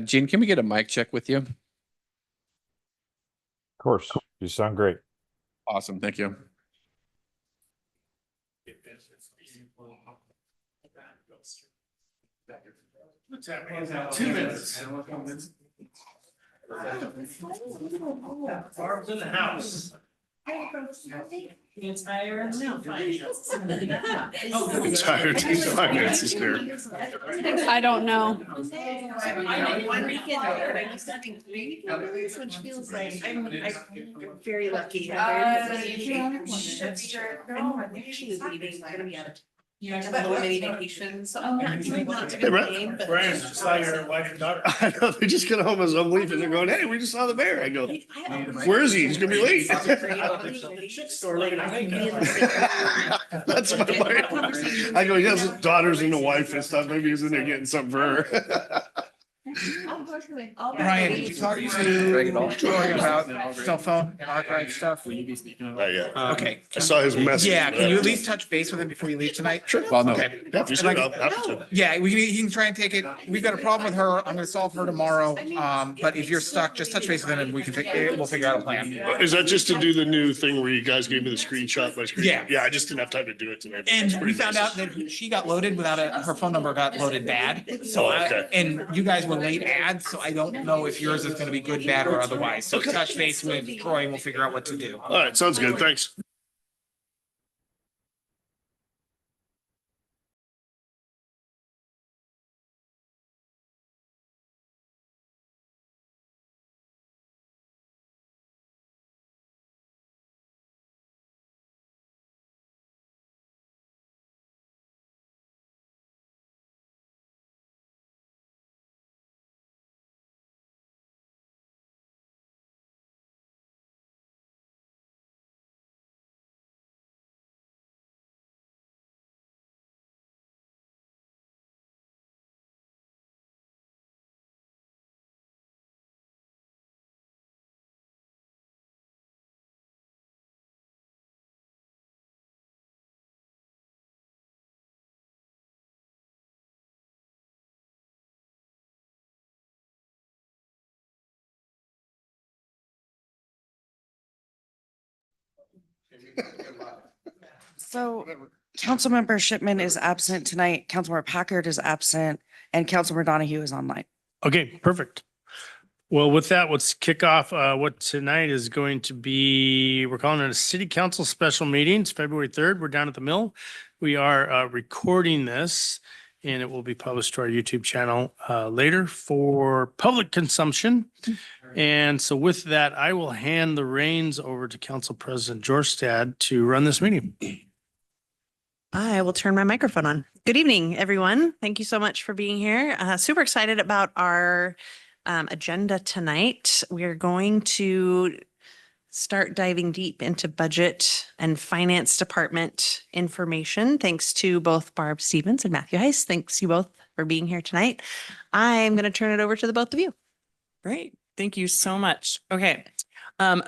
Gene, can we get a mic check with you? Of course, you sound great. Awesome, thank you. What's that? 2 minutes. Barb's in the house. The entire. Entire 2 minutes is there. I don't know. Which feels like I'm very lucky. I'm actually leaving. I'm gonna be out of. You know, about many vacations. So I'm not doing not to Hey, Brett. complain, but. Brian, just saw your wife and daughter. I know, they just got home as I'm leaving. They're going, hey, we just saw the bear. I go, where is he? He's gonna be late. Store looking at That's my wife. I go, he has his daughters and a wife and stuff. Maybe he's in there getting something for her. Brian, did you talk to Troy about cell phone and archive stuff? Not yet. Okay. I saw his message. Yeah, can you at least touch base with him before you leave tonight? Sure. Well, no. Okay. Yeah, if you should, I'll have to. Yeah, he can try and take it. We've got a problem with her. I'm gonna solve her tomorrow. But if you're stuck, just touch base with him and we'll figure out a plan. Is that just to do the new thing where you guys gave me the screenshot by screen? Yeah. Yeah, I just didn't have time to do it today. but it's And pretty we found nice. out that she got loaded without her phone number got loaded bad. So Oh, okay. and you guys were late ads, so I don't know if yours is gonna be good, bad, or otherwise. So Okay. touch base with Troy and we'll figure out what to do. All right, sounds good. Thanks. So Councilmember Shipman is absent tonight, Councilmember Packard is absent, and Councilmember Donahue is online. Okay, perfect. Well, with that, let's kick off what tonight is going to be, we're calling it a city council special meeting. It's February 3rd. We're down at the mill. We are recording this and it will be published to our YouTube channel later for public consumption. And so with that, I will hand the reins over to Council President Jorstad to run this meeting. I will turn my microphone on. Good evening, everyone. Thank you so much for being here. Super excited about our agenda tonight. We're going to start diving deep into budget and finance department information. Thanks to both Barb Stevens and Matthew Heiss. Thanks you both for being here tonight. I'm going to turn it over to the both of you. Great. Thank you so much. Okay.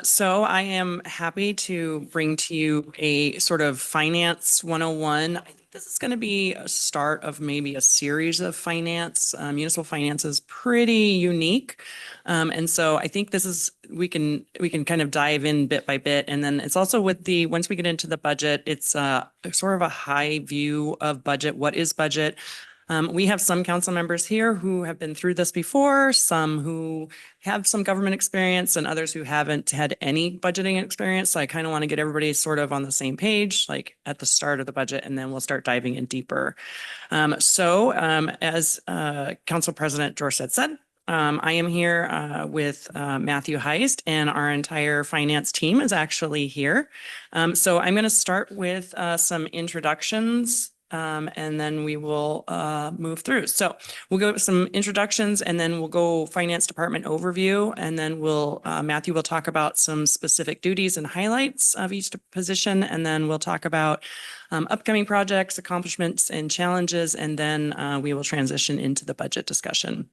So I am happy to bring to you a sort of finance 101. I think this is going to be a start of maybe a series of finance. Municipal finance is pretty unique. And so I think this is, we can kind of dive in bit by bit. And then it's also with the, once we get into the budget, it's sort of a high view of budget. What is budget? We have some council members here who have been through this before, some who have some government experience and others who haven't had any budgeting experience. So I kind of want to get everybody sort of on the same page, like at the start of the budget, and then we'll start diving in deeper. As Council President Jorstad said, I am here with Matthew Heist, and our entire finance team is actually here. So I'm going to start with some introductions. And then we will move through. So we'll go with some introductions and then we'll go finance department overview. And then we'll, Matthew will talk about some specific duties and highlights of each position. And then we'll talk about upcoming projects, accomplishments and challenges. And then we will transition into the budget discussion.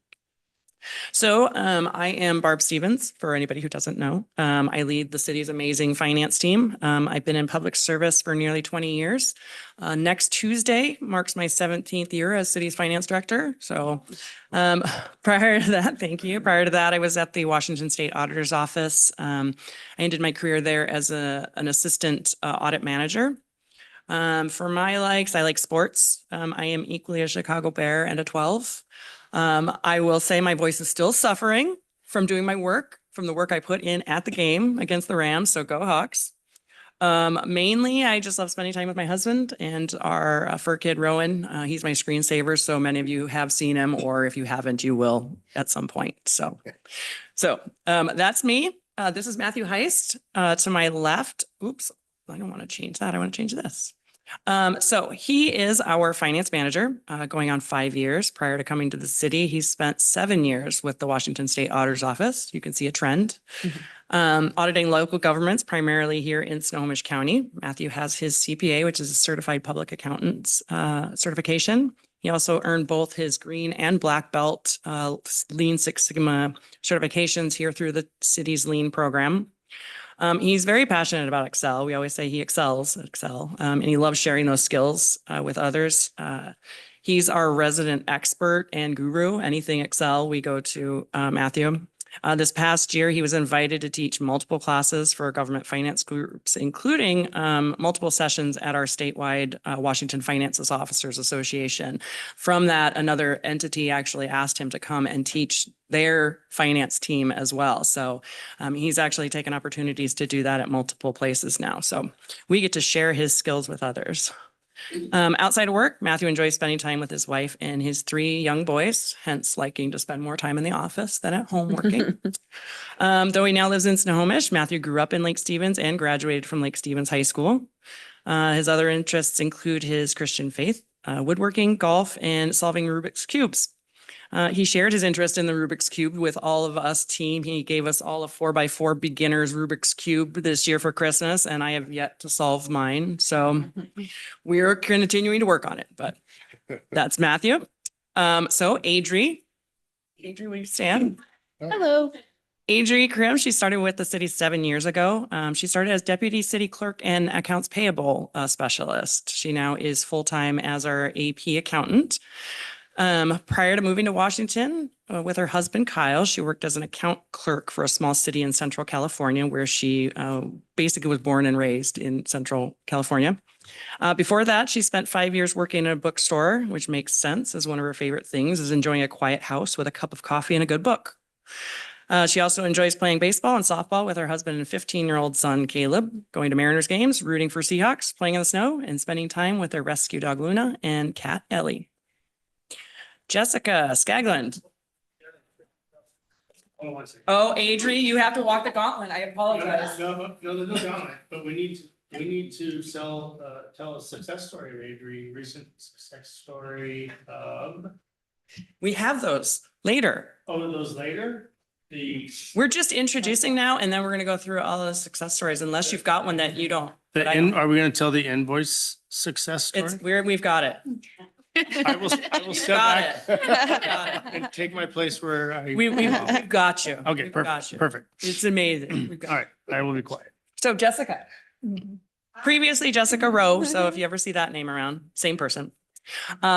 So I am Barb Stevens, for anybody who doesn't know. I lead the city's amazing finance team. I've been in public service for nearly 20 years. Next Tuesday marks my 17th year as city's finance director. So prior to that, thank you. Prior to that, I was at the Washington State Auditor's Office. I ended my career there as an assistant audit manager. For my likes, I like sports. I am equally a Chicago Bear and a 12. I will say my voice is still suffering from doing my work, from the work I put in at the game against the Rams. So go Hawks. Mainly, I just love spending time with my husband and our fur kid, Rowan. He's my screensaver. So many of you have seen him, or if you haven't, you will at some point. So that's me. This is Matthew Heist. To my left, oops, I don't want to change that. I want to change this. So he is our finance manager, going on 5 years. Prior to coming to the city, he spent 7 years with the Washington State Auditor's Office. You can see a trend. Auditing local governments, primarily here in Snohomish County. Matthew has his CPA, which is a certified public accountant's certification. He also earned both his green and black belt Lean Six Sigma certifications here through the city's Lean program. He's very passionate about Excel. We always say he excels at Excel, and he loves sharing those skills with others. He's our resident expert and guru. Anything Excel, we go to Matthew. This past year, he was invited to teach multiple classes for government finance groups, including multiple sessions at our statewide Washington Finances Officers Association. From that, another entity actually asked him to come and teach their finance team as well. So he's actually taken opportunities to do that at multiple places now. So we get to share his skills with others. Outside of work, Matthew enjoys spending time with his wife and his 3 young boys, hence liking to spend more time in the office than at home working. Though he now lives in Snohomish, Matthew grew up in Lake Stevens and graduated from Lake Stevens High School. His other interests include his Christian faith, woodworking, golf, and solving Rubik's Cubes. He shared his interest in the Rubik's Cube with all of us team. He gave us all a 4x4 beginners Rubik's Cube this year for Christmas, and I have yet to solve mine. So we're continuing to work on it, but that's Matthew. So Adri, will you stand? Hello. Adri Krim, she started with the city 7 years ago. She started as deputy city clerk and accounts payable specialist. She now is full-time as our AP accountant. Prior to moving to Washington with her husband, Kyle, she worked as an account clerk for a small city in Central California, where she basically was born and raised in Central California. Before that, she spent 5 years working in a bookstore, which makes sense, as one of her favorite things is enjoying a quiet house with a cup of coffee and a good book. She also enjoys playing baseball and softball with her husband and 15-year-old son, Caleb, going to Mariners games, rooting for Seahawks, playing in the snow, and spending time with their rescue dog, Luna, and cat, Ellie. Jessica Skagland. Oh, Adri, you have to walk the gauntlet. I apologize. No, there's no gauntlet, but we need to tell a success story of Adri, recent success story. We have those later. Oh, those later? We're just introducing now, and then we're gonna go through all the success stories, unless you've got one that you don't. Are we gonna tell the invoice success story? We've got it. I will step Got back it. and take my place where I. We've got you. Okay, We've got perfect, you. perfect. It's amazing. We've got All right, I will be quiet. So Jessica, previously Jessica Rowe. So if you ever see that name around, same person.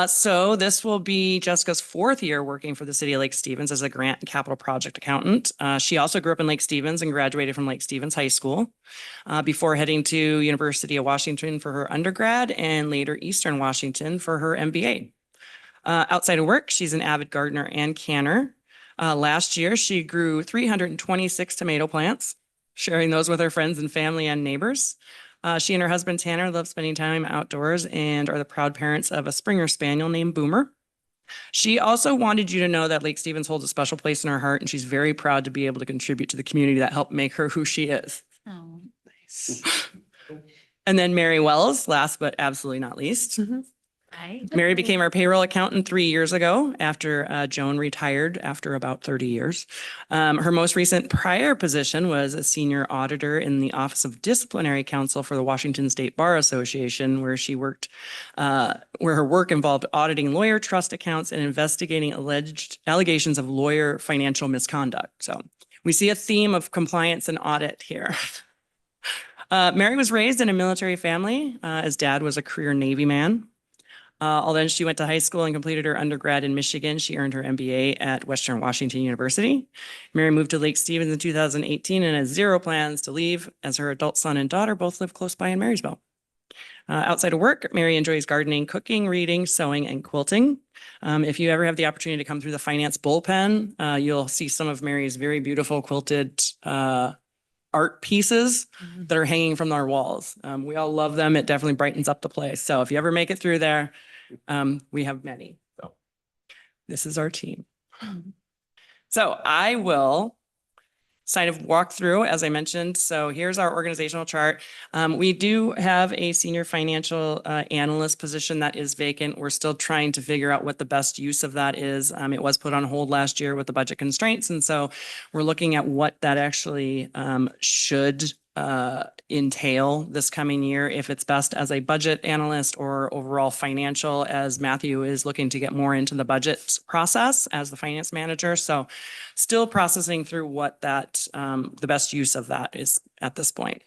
So this will be Jessica's 4th year working for the city of Lake Stevens as a grant and capital project accountant. She also grew up in Lake Stevens and graduated from Lake Stevens High School before heading to University of Washington for her undergrad and later Eastern Washington for her MBA. Outside of work, she's an avid gardener and canner. Last year, she grew 326 tomato plants, sharing those with her friends and family and neighbors. She and her husband Tanner love spending time outdoors and are the proud parents of a Springer Spaniel named Boomer. She also wanted you to know that Lake Stevens holds a special place in her heart, and she's very proud to be able to contribute to the community that helped make her who she is. Oh, nice. And then Mary Wells, last but absolutely not least. Mary became our payroll accountant 3 years ago after Joan retired after about 30 years. Her most recent prior position was a senior auditor in the Office of Disciplinary Counsel for the Washington State Bar Association, where she worked, where her work involved auditing lawyer trust accounts and investigating alleged allegations of lawyer financial misconduct. So we see a theme of compliance and audit here. Mary was raised in a military family, as dad was a career Navy man. Although she went to high school and completed her undergrad in Michigan, she earned her MBA at Western Washington University. Mary moved to Lake Stevens in 2018 and has zero plans to leave, as her adult son and daughter both live close by in Marysville. Outside of work, Mary enjoys gardening, cooking, reading, sewing, and quilting. If you ever have the opportunity to come through the finance bullpen, you'll see some of Mary's very beautiful quilted art pieces that are hanging from our walls. We all love them. It definitely brightens up the place. So if you ever make it through there, we have many. So this is our team. So I will kind of walk through, as I mentioned. So here's our organizational chart. We do have a senior financial analyst position that is vacant. We're still trying to figure out what the best use of that is. It was put on hold last year with the budget constraints. And so we're looking at what that actually should entail this coming year, if it's best as a budget analyst or overall financial, as Matthew is looking to get more into the budget process as the finance manager. So still processing through what that the best use of that is at this point.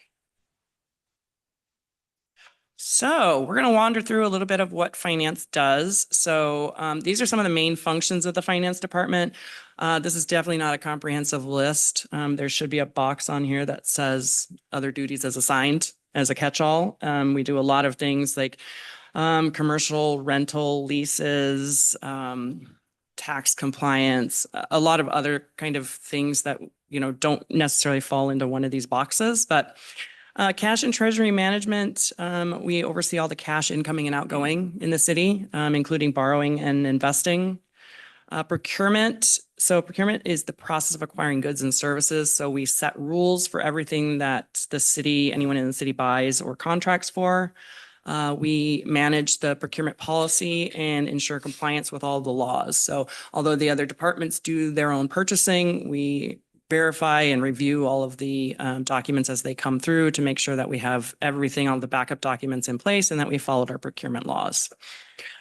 So we're going to wander through a little bit of what finance does. So these are some of the main functions of the finance department. This is definitely not a comprehensive list. There should be a box on here that says other duties as assigned as a catch-all. We do a lot of things like commercial rental leases, tax compliance, a lot of other kind of things that, you know, don't necessarily fall into one of these boxes, but cash and treasury management, we oversee all the cash incoming and outgoing in the city, including borrowing and investing. Procurement. So procurement is the process of acquiring goods and services. So we set rules for everything that the city, anyone in the city buys or contracts for. We manage the procurement policy and ensure compliance with all the laws. So although the other departments do their own purchasing, we verify and review all of the documents as they come through to make sure that we have everything, all the backup documents in place, and that we followed our procurement laws.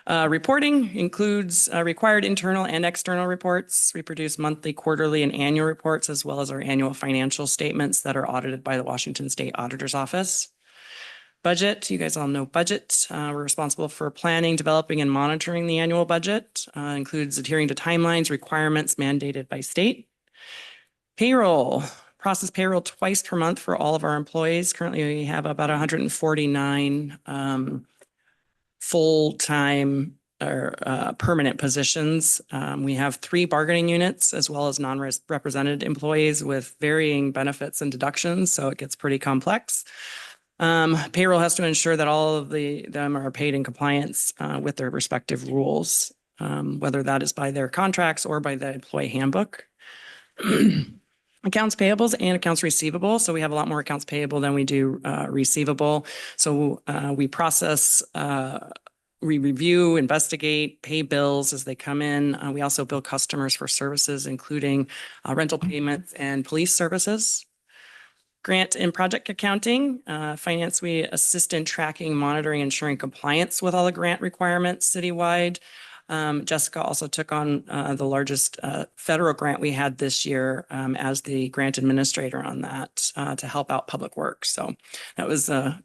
Reporting includes required internal and external reports. We produce monthly, quarterly, and annual reports, as well as our annual financial statements that are audited by the Washington State Auditor's Office. Budget, you guys all know budget. We're responsible for planning, developing, and monitoring the annual budget. Includes adhering to timelines, requirements mandated by state. Payroll, process payroll twice per month for all of our employees. Currently, we have about 149 full-time or permanent positions. We have 3 bargaining units as well as non-represented employees with varying benefits and deductions, so it gets pretty complex. Payroll has to ensure that all of them are paid in compliance with their respective rules, whether that is by their contracts or by the employee handbook. Accounts payables and accounts receivable. So we have a lot more accounts payable than we do receivable. So we process, we review, investigate, pay bills as they come in. We also bill customers for services, including rental payments and police services. Grant and project accounting. Finance, we assist in tracking, monitoring, ensuring compliance with all the grant requirements citywide. Jessica also took on the largest federal grant we had this year as the grant administrator on that to help out public works. So that was a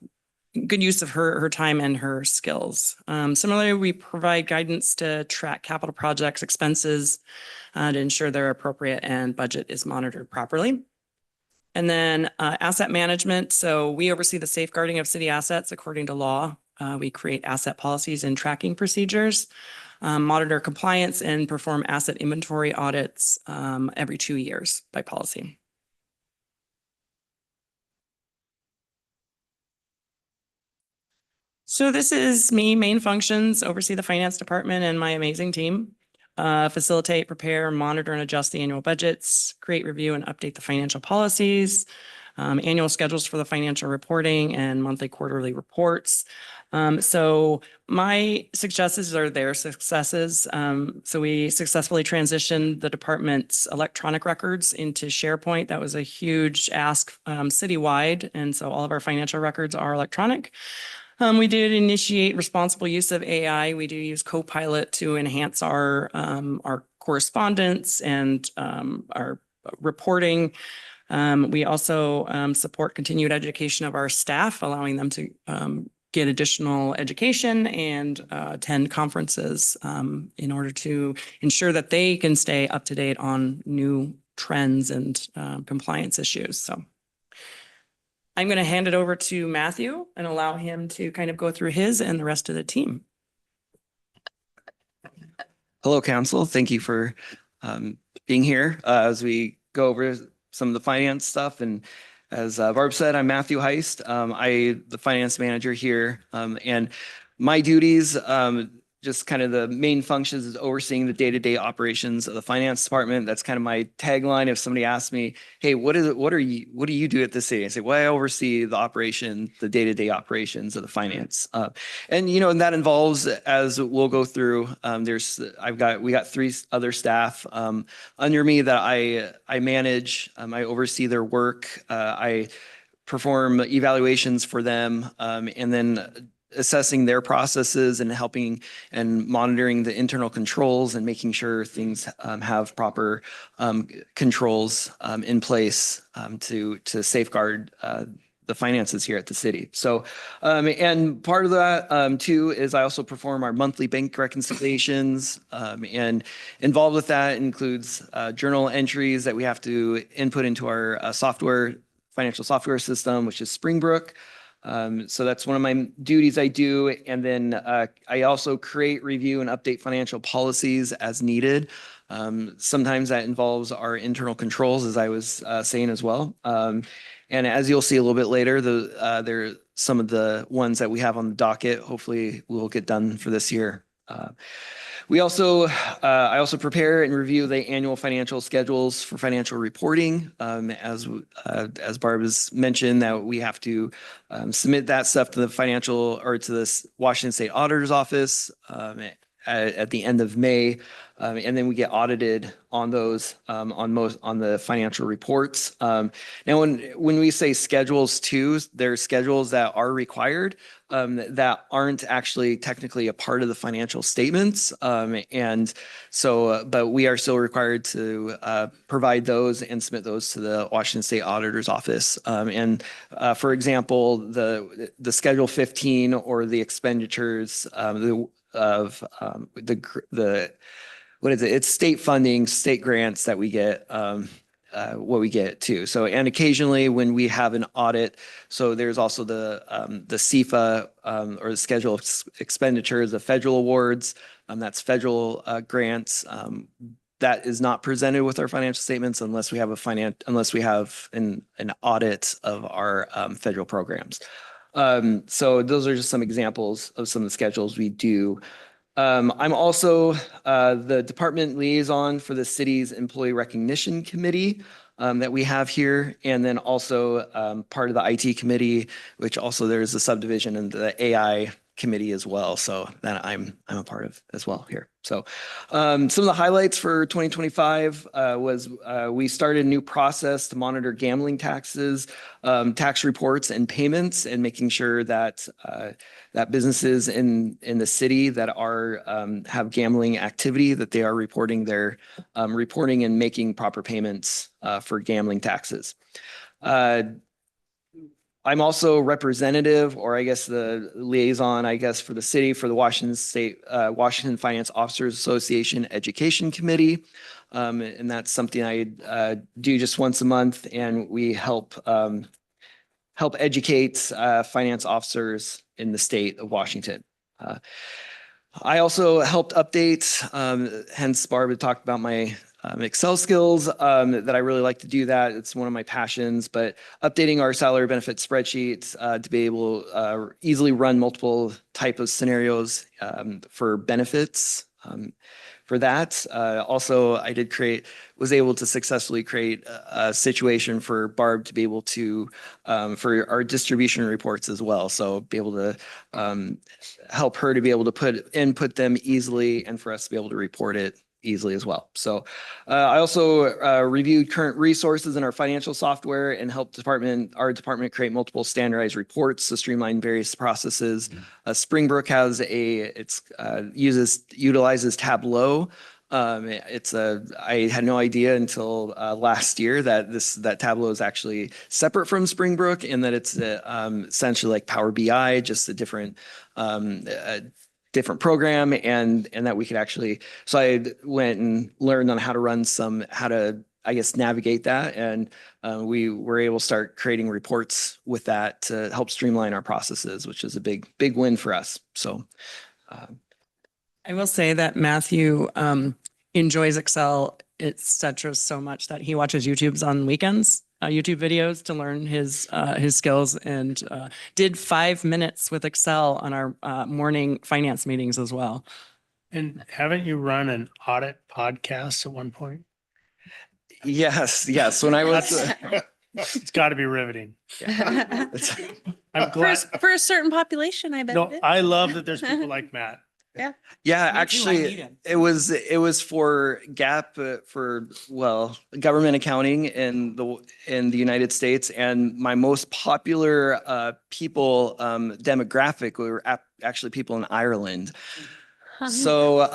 good use of her time and her skills. Similarly, we provide guidance to track capital projects expenses to ensure they're appropriate and budget is monitored properly. And then asset management. So we oversee the safeguarding of city assets according to law. We create asset policies and tracking procedures. Monitor compliance and perform asset inventory audits every 2 years by policy. So this is me, main functions, oversee the finance department and my amazing team. Facilitate, prepare, monitor, and adjust the annual budgets, create, review, and update the financial policies, annual schedules for the financial reporting and monthly quarterly reports. So my successes are their successes. So we successfully transitioned the department's electronic records into SharePoint. That was a huge ask citywide. And so all of our financial records are electronic. We did initiate responsible use of AI. We do use Copilot to enhance our correspondence and our reporting. We also support continued education of our staff, allowing them to get additional education and attend conferences in order to ensure that they can stay up to date on new trends and compliance issues. So I'm going to hand it over to Matthew and allow him to kind of go through his and the rest of the team. Hello, Council. Thank you for being here as we go over some of the finance stuff. And as Barb said, I'm Matthew Heist. I'm the finance manager here. And my duties, just kind of the main functions is overseeing the day-to-day operations of the finance department. That's kind of my tagline. If somebody asks me, hey, what do you do at the city? I say, well, I oversee the operation, the day-to-day operations of the finance. And that involves, as we'll go through, we got 3 other staff under me that I manage. I oversee their work. I perform evaluations for them, and then assessing their processes and helping and monitoring the internal controls and making sure things have proper controls in place to safeguard the finances here at the city. So, and part of that too is I also perform our monthly bank reconciliations, and involved with that includes journal entries that we have to input into our financial software system, which is Springbrook. So that's one of my duties I do. And then I also create, review, and update financial policies as needed. Sometimes that involves our internal controls, as I was saying as well. And as you'll see a little bit later, there are some of the ones that we have on the docket. Hopefully we'll get done for this year. I also prepare and review the annual financial schedules for financial reporting. As Barb has mentioned, that we have to submit that stuff to the Washington State Auditor's Office at the end of May. And then we get audited on those on the financial reports. Now, when we say schedules too, there are schedules that are required that aren't actually technically a part of the financial statements. And so, but we are still required to provide those and submit those to the Washington State Auditor's Office. And for example, the Schedule 15 or the expenditures what is it? It's state funding, state grants that we get, what we get too. So, and occasionally when we have an audit, so there's also the CFA or the Schedule of Expenditures of federal awards. That's federal grants. That is not presented with our financial statements unless we have an audit of our federal programs. So those are just some examples of some of the schedules we do. I'm also the department liaison for the city's employee recognition committee that we have here, and then also part of the IT committee, which also there's a subdivision in the AI committee as well. So that I'm a part of as well here. So some of the highlights for 2025 was we started a new process to monitor gambling taxes, tax reports and payments, and making sure that that businesses in the city that have gambling activity, that they are reporting and making proper payments for gambling taxes. I'm also representative, or I guess the liaison, for the city for the Washington Finance Officers Association Education Committee. And that's something I do just once a month, and we help educate finance officers in the state of Washington. I also helped update, hence Barb had talked about my Excel skills, that I really like to do that. It's one of my passions, but updating our salary benefit spreadsheets to be able to easily run multiple type of scenarios for benefits for that. Also, was able to successfully create a situation for Barb to be able to, for our distribution reports as well. So be able to help her to be able to input them easily and for us to be able to report it easily as well. So I also reviewed current resources in our financial software and helped our department create multiple standardized reports to streamline various processes. Springbrook utilizes Tableau. I had no idea until last year that Tableau is actually separate from Springbrook and that it's essentially like Power BI, just a different program, and that we could actually, so I went and learned on how to I guess navigate that, and we were able to start creating reports with that to help streamline our processes, which is a big win for us. So I will say that Matthew enjoys Excel, et cetera, so much that he watches YouTubes on weekends, YouTube videos to learn his skills, and did 5 minutes with Excel on our morning finance meetings as well. And haven't you run an audit podcast at one point? yes. When I was, It's got to be riveting. I'm For, glad. for a certain population, I bet. No, it is. I love that there's people like Matt. yeah, Me too, I actually, need him. it was for GAP for government accounting in the United States, and my most popular people demographic were actually people in Ireland. So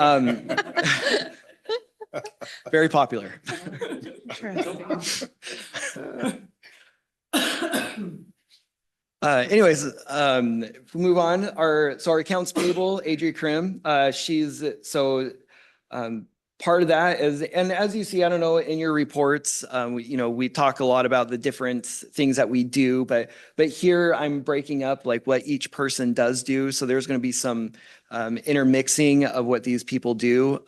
very popular. Interesting. Anyways, if we move on, our accounts payable, Adri Krim, she's part of that is, and as you see, I don't know, in your reports, we talk a lot about the different things that we do, but here I'm breaking up like what each person does do. So there's going to be some intermixing of what these people do.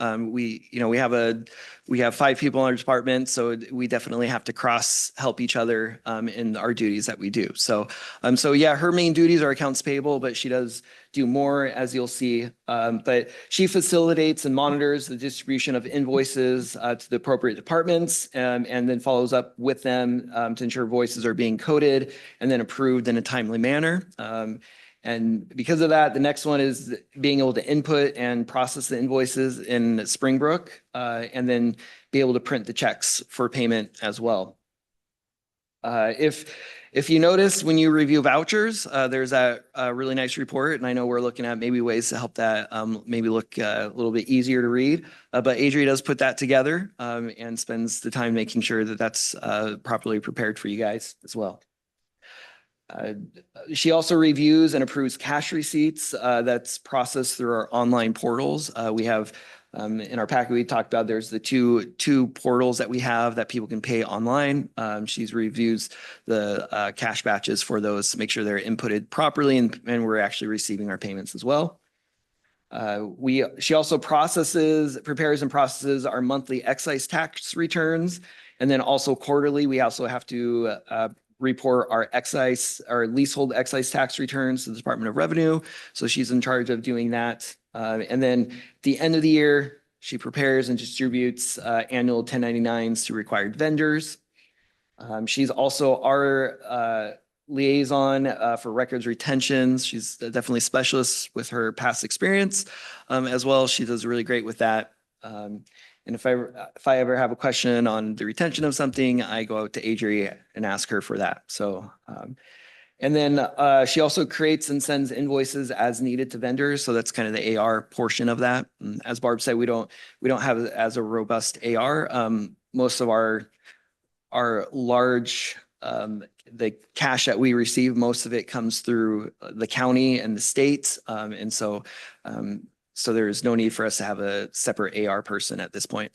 We have 5 people in our department, so we definitely have to help each other in our duties that we do. So her main duties are accounts payable, but she does do more, as you'll see. But she facilitates and monitors the distribution of invoices to the appropriate departments, and then follows up with them to ensure invoices are being coded and then approved in a timely manner. And because of that, the next one is being able to input and process the invoices in Springbrook, and then be able to print the checks for payment as well. If you notice when you review vouchers, there's a really nice report, and I know we're looking at maybe ways to help that maybe look a little bit easier to read. But Adri does put that together and spends the time making sure that that's properly prepared for you guys as well. She also reviews and approves cash receipts that's processed through our online portals. We have in our packet, we talked about there's the two portals that we have that people can pay online. She's reviews the cash batches for those to make sure they're inputted properly and we're actually receiving our payments as well. She also prepares and processes our monthly excise tax returns. And then also quarterly, we also have to report our leasehold excise tax returns to the Department of Revenue. So she's in charge of doing that. And then at the end of the year, she prepares and distributes annual 1099s to required vendors. She's also our liaison for records retentions. She's definitely a specialist with her past experience as well. She does really great with that. And if I ever have a question on the retention of something, I go out to Adri and ask her for that. So, and then she also creates and sends invoices as needed to vendors. So that's kind of the AR portion of that. And as Barb said, we don't have as a robust AR. Most of our large, the cash that we receive, most of it comes through the county and the state. And so there's no need for us to have a separate AR person at this point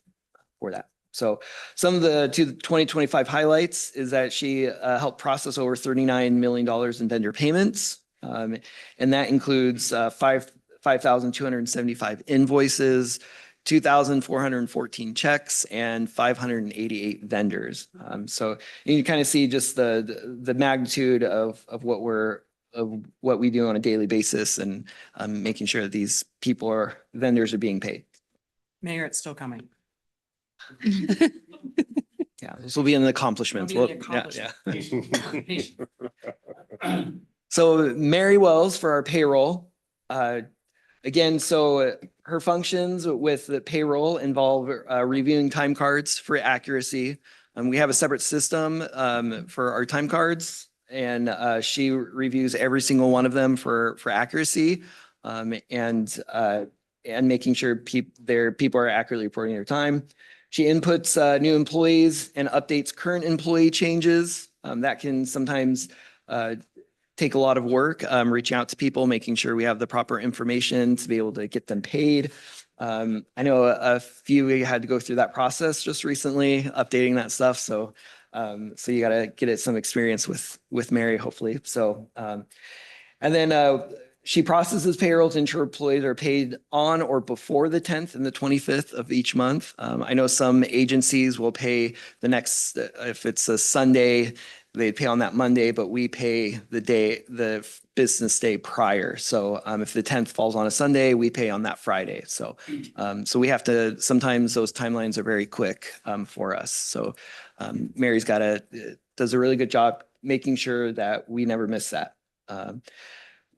for that. So some of the 2025 highlights is that she helped process over $39 million in vendor payments. And that includes 5,275 invoices, 2,414 checks, and 588 vendors. So you kind of see just the magnitude of what we do on a daily basis and making sure that these vendors are being paid. Mayor, it's still coming. Yeah, this will be an accomplishment. It'll be an Well, yeah, accomplishment. yeah. So Mary Wells for our payroll. Again, so her functions with the payroll involve reviewing time cards for accuracy. We have a separate system for our time cards, and she reviews every single one of them for accuracy, and making sure people are accurately reporting their time. She inputs new employees and updates current employee changes. That can sometimes take a lot of work, reaching out to people, making sure we have the proper information to be able to get them paid. I know a few had to go through that process just recently, updating that stuff. So you got to get some experience with Mary, hopefully. So, and then she processes payroll to ensure employees are paid on or before the 10th and the 25th of each month. I know some agencies will pay the next, if it's a Sunday, they pay on that Monday, but we pay the business day prior. So if the 10th falls on a Sunday, we pay on that Friday. So we have to, sometimes those timelines are very quick for us. So Mary's does a really good job making sure that we never miss that.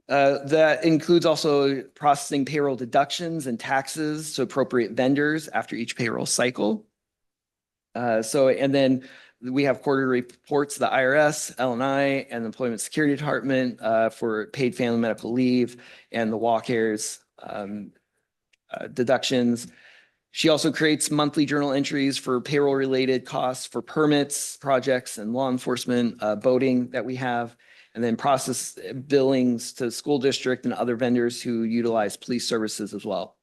That includes also processing payroll deductions and taxes to appropriate vendors after each payroll cycle. And then we have quarterly reports to the IRS, LNI, and the Employment Security Department for paid family medical leave and the WACARES deductions. She also creates monthly journal entries for payroll-related costs for permits, projects, and law enforcement boating that we have, and then process billings to school district and other vendors who utilize police services as well.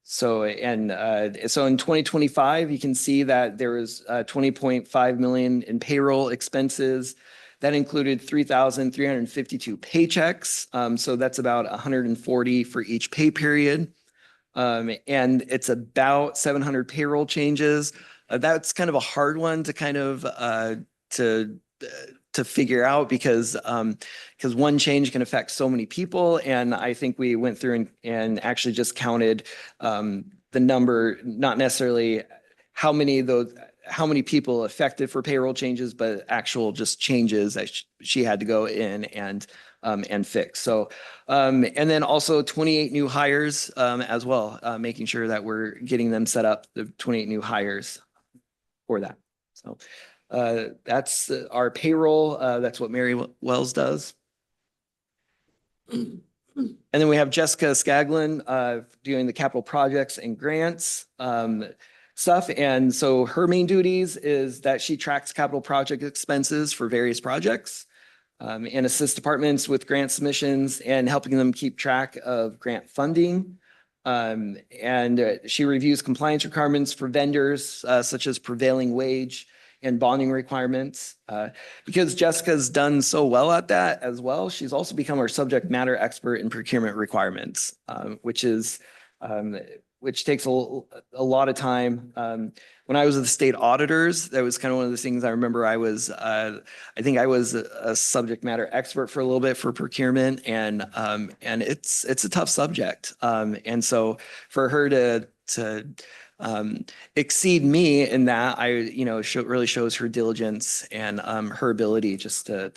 So in 2025, you can see that there was 20.5 million in payroll expenses. That included 3,352 paychecks. So that's about 140 for each pay period. And it's about 700 payroll changes. That's kind of a hard one to kind of to figure out because one change can affect so many people. And I think we went through and actually just counted the number, not necessarily how many people affected for payroll changes, but actual just changes that she had to go in and fix. So, and then also 28 new hires as well, making sure that we're getting them set up, the 28 new hires for that. So that's our payroll. That's what Mary Wells does. And then we have Jessica Scaglin doing the capital projects and grants stuff. And so her main duties is that she tracks capital project expenses for various projects and assists departments with grant submissions and helping them keep track of grant funding. And she reviews compliance requirements for vendors such as prevailing wage and bonding requirements. Because Jessica's done so well at that as well, she's also become our subject matter expert in procurement requirements, which takes a lot of time. When I was with the state auditors, that was kind of one of the things I remember I think I was a subject matter expert for a little bit for procurement, and it's a tough subject. And so for her to exceed me in that, really shows her diligence and her ability just to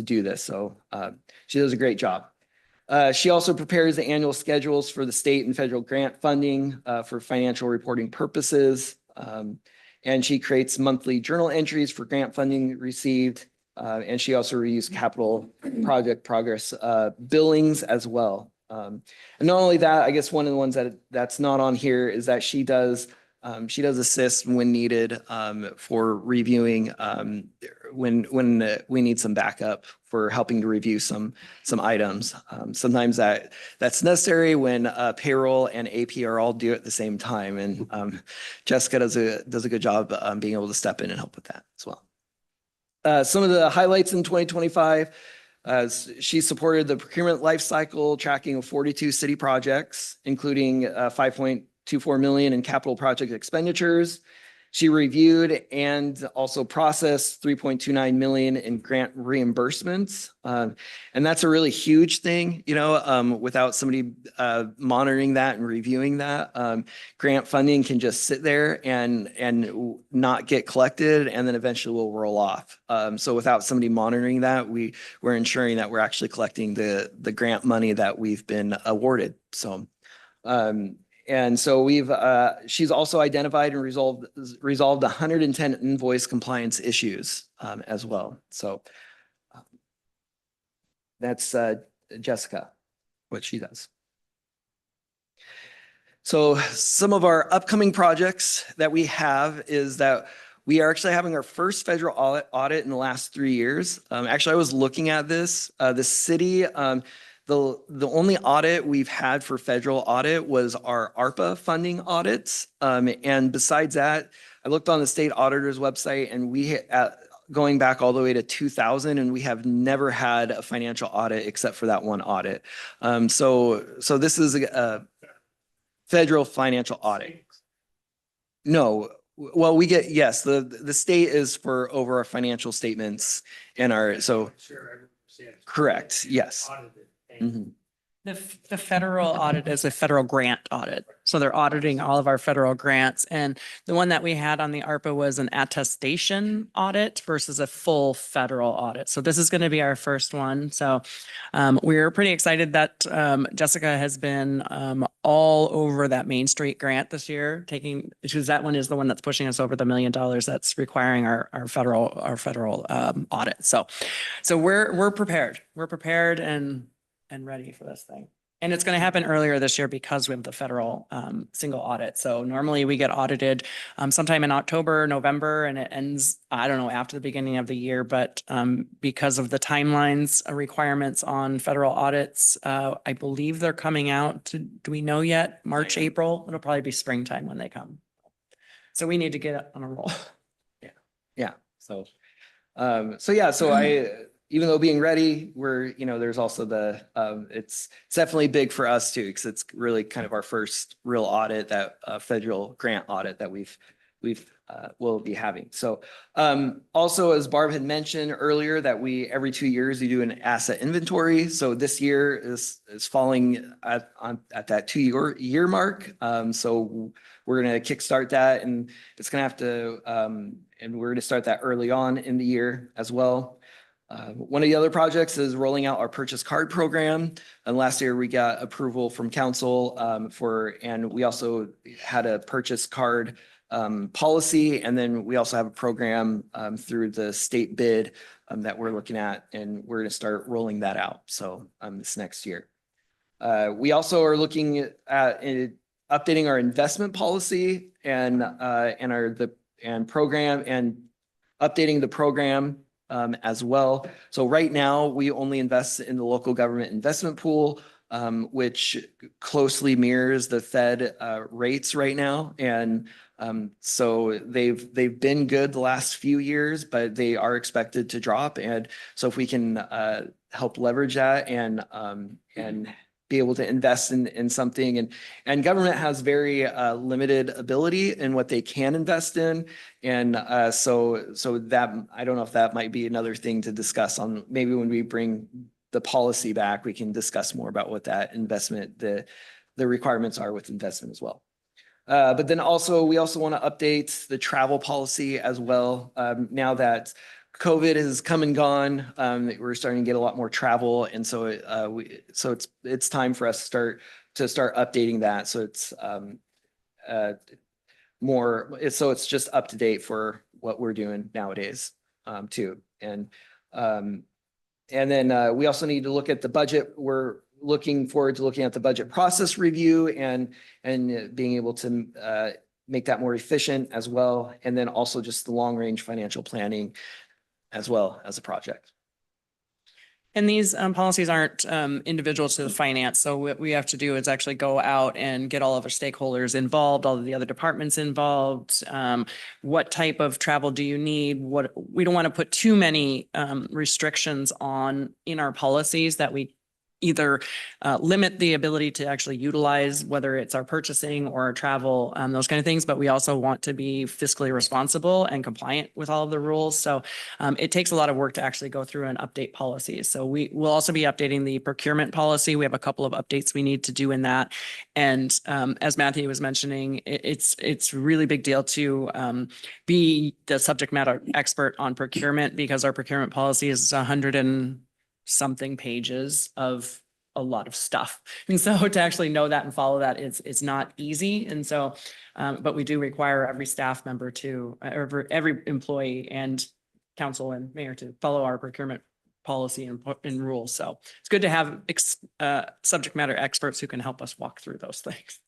do this. So she does a great job. She also prepares the annual schedules for the state and federal grant funding for financial reporting purposes. And she creates monthly journal entries for grant funding received. And she also reviews capital project progress billings as well. And not only that, I guess one of the ones that's not on here is that she does assist when needed for reviewing when we need some backup for helping to review some items. Sometimes that's necessary when payroll and AP are all due at the same time, and Jessica does a good job being able to step in and help with that as well. Some of the highlights in 2025. She supported the procurement lifecycle tracking of 42 city projects, including 5.24 million in capital project expenditures, She reviewed and also processed 3.29 million in grant reimbursements. And that's a really huge thing, without somebody monitoring that and reviewing that. Grant funding can just sit there and not get collected, and then eventually will roll off. So without somebody monitoring that, we're ensuring that we're actually collecting the grant money that we've been awarded. So and so she's also identified and resolved 110 invoice compliance issues as well. So that's Jessica, what she does. So some of our upcoming projects that we have is that we are actually having our first federal audit in the last 3 years. Actually, I was looking at this, the city, the only audit we've had for federal audit was our ARPA funding audits. And besides that, I looked on the state auditor's website, and going back all the way to 2000, and we have never had a financial audit except for that one audit. So this is a federal financial audit. No, well, yes, the state is for over our financial statements and correct, yes. Mhm. The federal audit is a federal grant audit. So they're auditing all of our federal grants. And the one that we had on the ARPA was an attestation audit versus a full federal audit. So this is going to be our first one. So we're pretty excited that Jessica has been all over that Main Street grant this year, because that one is the one that's pushing us over the $1 million that's requiring our federal audit. So we're prepared. We're prepared and ready for this thing. And it's going to happen earlier this year because we have the federal single audit. So normally we get audited sometime in October, November, and it ends, I don't know, after the beginning of the year. But because of the timelines requirements on federal audits, I believe they're coming out do we know yet? March, April? It'll probably be springtime when they come. So we need to get on a roll. Yeah. So even though being ready, there's also it's definitely big for us too, because it's really kind of our first real audit, that federal grant audit that we'll be having. So also, as Barb had mentioned earlier, that every 2 years we do an asset inventory. So this year is falling at that 2 year mark. So we're going to kickstart that, and it's going to have to, and we're going to start that early on in the year as well. One of the other projects is rolling out our purchase card program. And last year we got approval from council and we also had a purchase card policy. And then we also have a program through the state bid that we're looking at, and we're going to start rolling that out. So this next year. We also are looking at updating our investment policy and program, and updating the program as well. So right now we only invest in the local government investment pool, which closely mirrors the Fed rates right now. And so they've been good the last few years, but they are expected to drop. And so if we can help leverage that and be able to invest in something, and government has very limited ability in what they can invest in. And so that, I don't know if that might be another thing to discuss on, maybe when we bring the policy back, we can discuss more about what that investment, the requirements are with investment as well. But then also, we also want to update the travel policy as well. Now that COVID has come and gone, we're starting to get a lot more travel. And so it's time for us to start updating that. So it's so it's just up to date for what we're doing nowadays too. And then we also need to look at the budget. We're looking forward to looking at the budget process review and being able to make that more efficient as well. And then also just the long range financial planning as well as a project. And these policies aren't individual to the finance. So what we have to do is actually go out and get all of our stakeholders involved, all of the other departments involved. What type of travel do you need? We don't want to put too many restrictions in our policies that we either limit the ability to actually utilize, whether it's our purchasing or our travel, those kind of things. But we also want to be fiscally responsible and compliant with all of the rules. So it takes a lot of work to actually go through and update policies. So we will also be updating the procurement policy. We have a couple of updates we need to do in that. And as Matthew was mentioning, it's a really big deal to be the subject matter expert on procurement, because our procurement policy is 100 and something pages of a lot of stuff. And so to actually know that and follow that is not easy. And so, but we do require every staff member to, or every employee and council and mayor to follow our procurement policy and rules. So it's good to have subject matter experts who can help us walk through those things.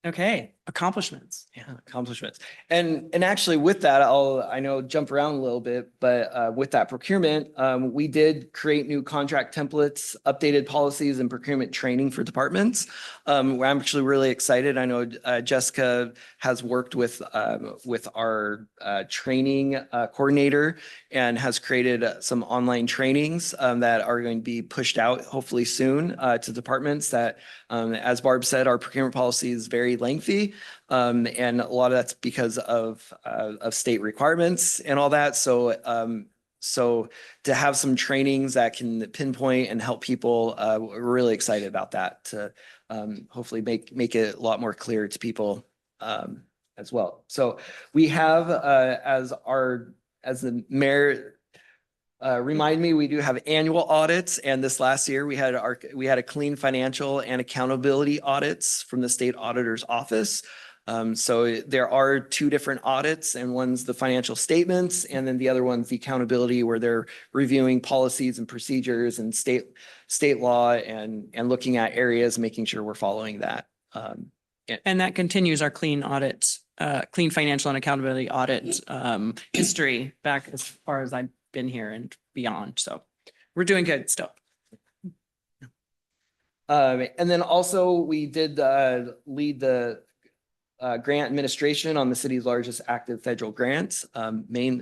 Okay, accomplishments. Yeah, accomplishments. And actually with that, I know jump around a little bit, but with that procurement, we did create new contract templates, updated policies and procurement training for departments. I'm actually really excited. I know Jessica has worked with our training coordinator and has created some online trainings that are going to be pushed out hopefully soon to departments that, as Barb said, our procurement policy is very lengthy. And a lot of that's because of state requirements and all that. So to have some trainings that can pinpoint and help people, we're really excited about that to hopefully make it a lot more clear to people as well. So we have as the mayor remind me, we do have annual audits, and this last year we had a clean financial and accountability audits from the state auditor's office. So there are two different audits, and one's the financial statements, and then the other one's the accountability, where they're reviewing policies and procedures and state law and looking at areas, making sure we're following that. And that continues our clean audit, clean financial and accountability audit history back as far as I've been here and beyond. So we're doing good still. And then also we did lead the grant administration on the city's largest active federal grant,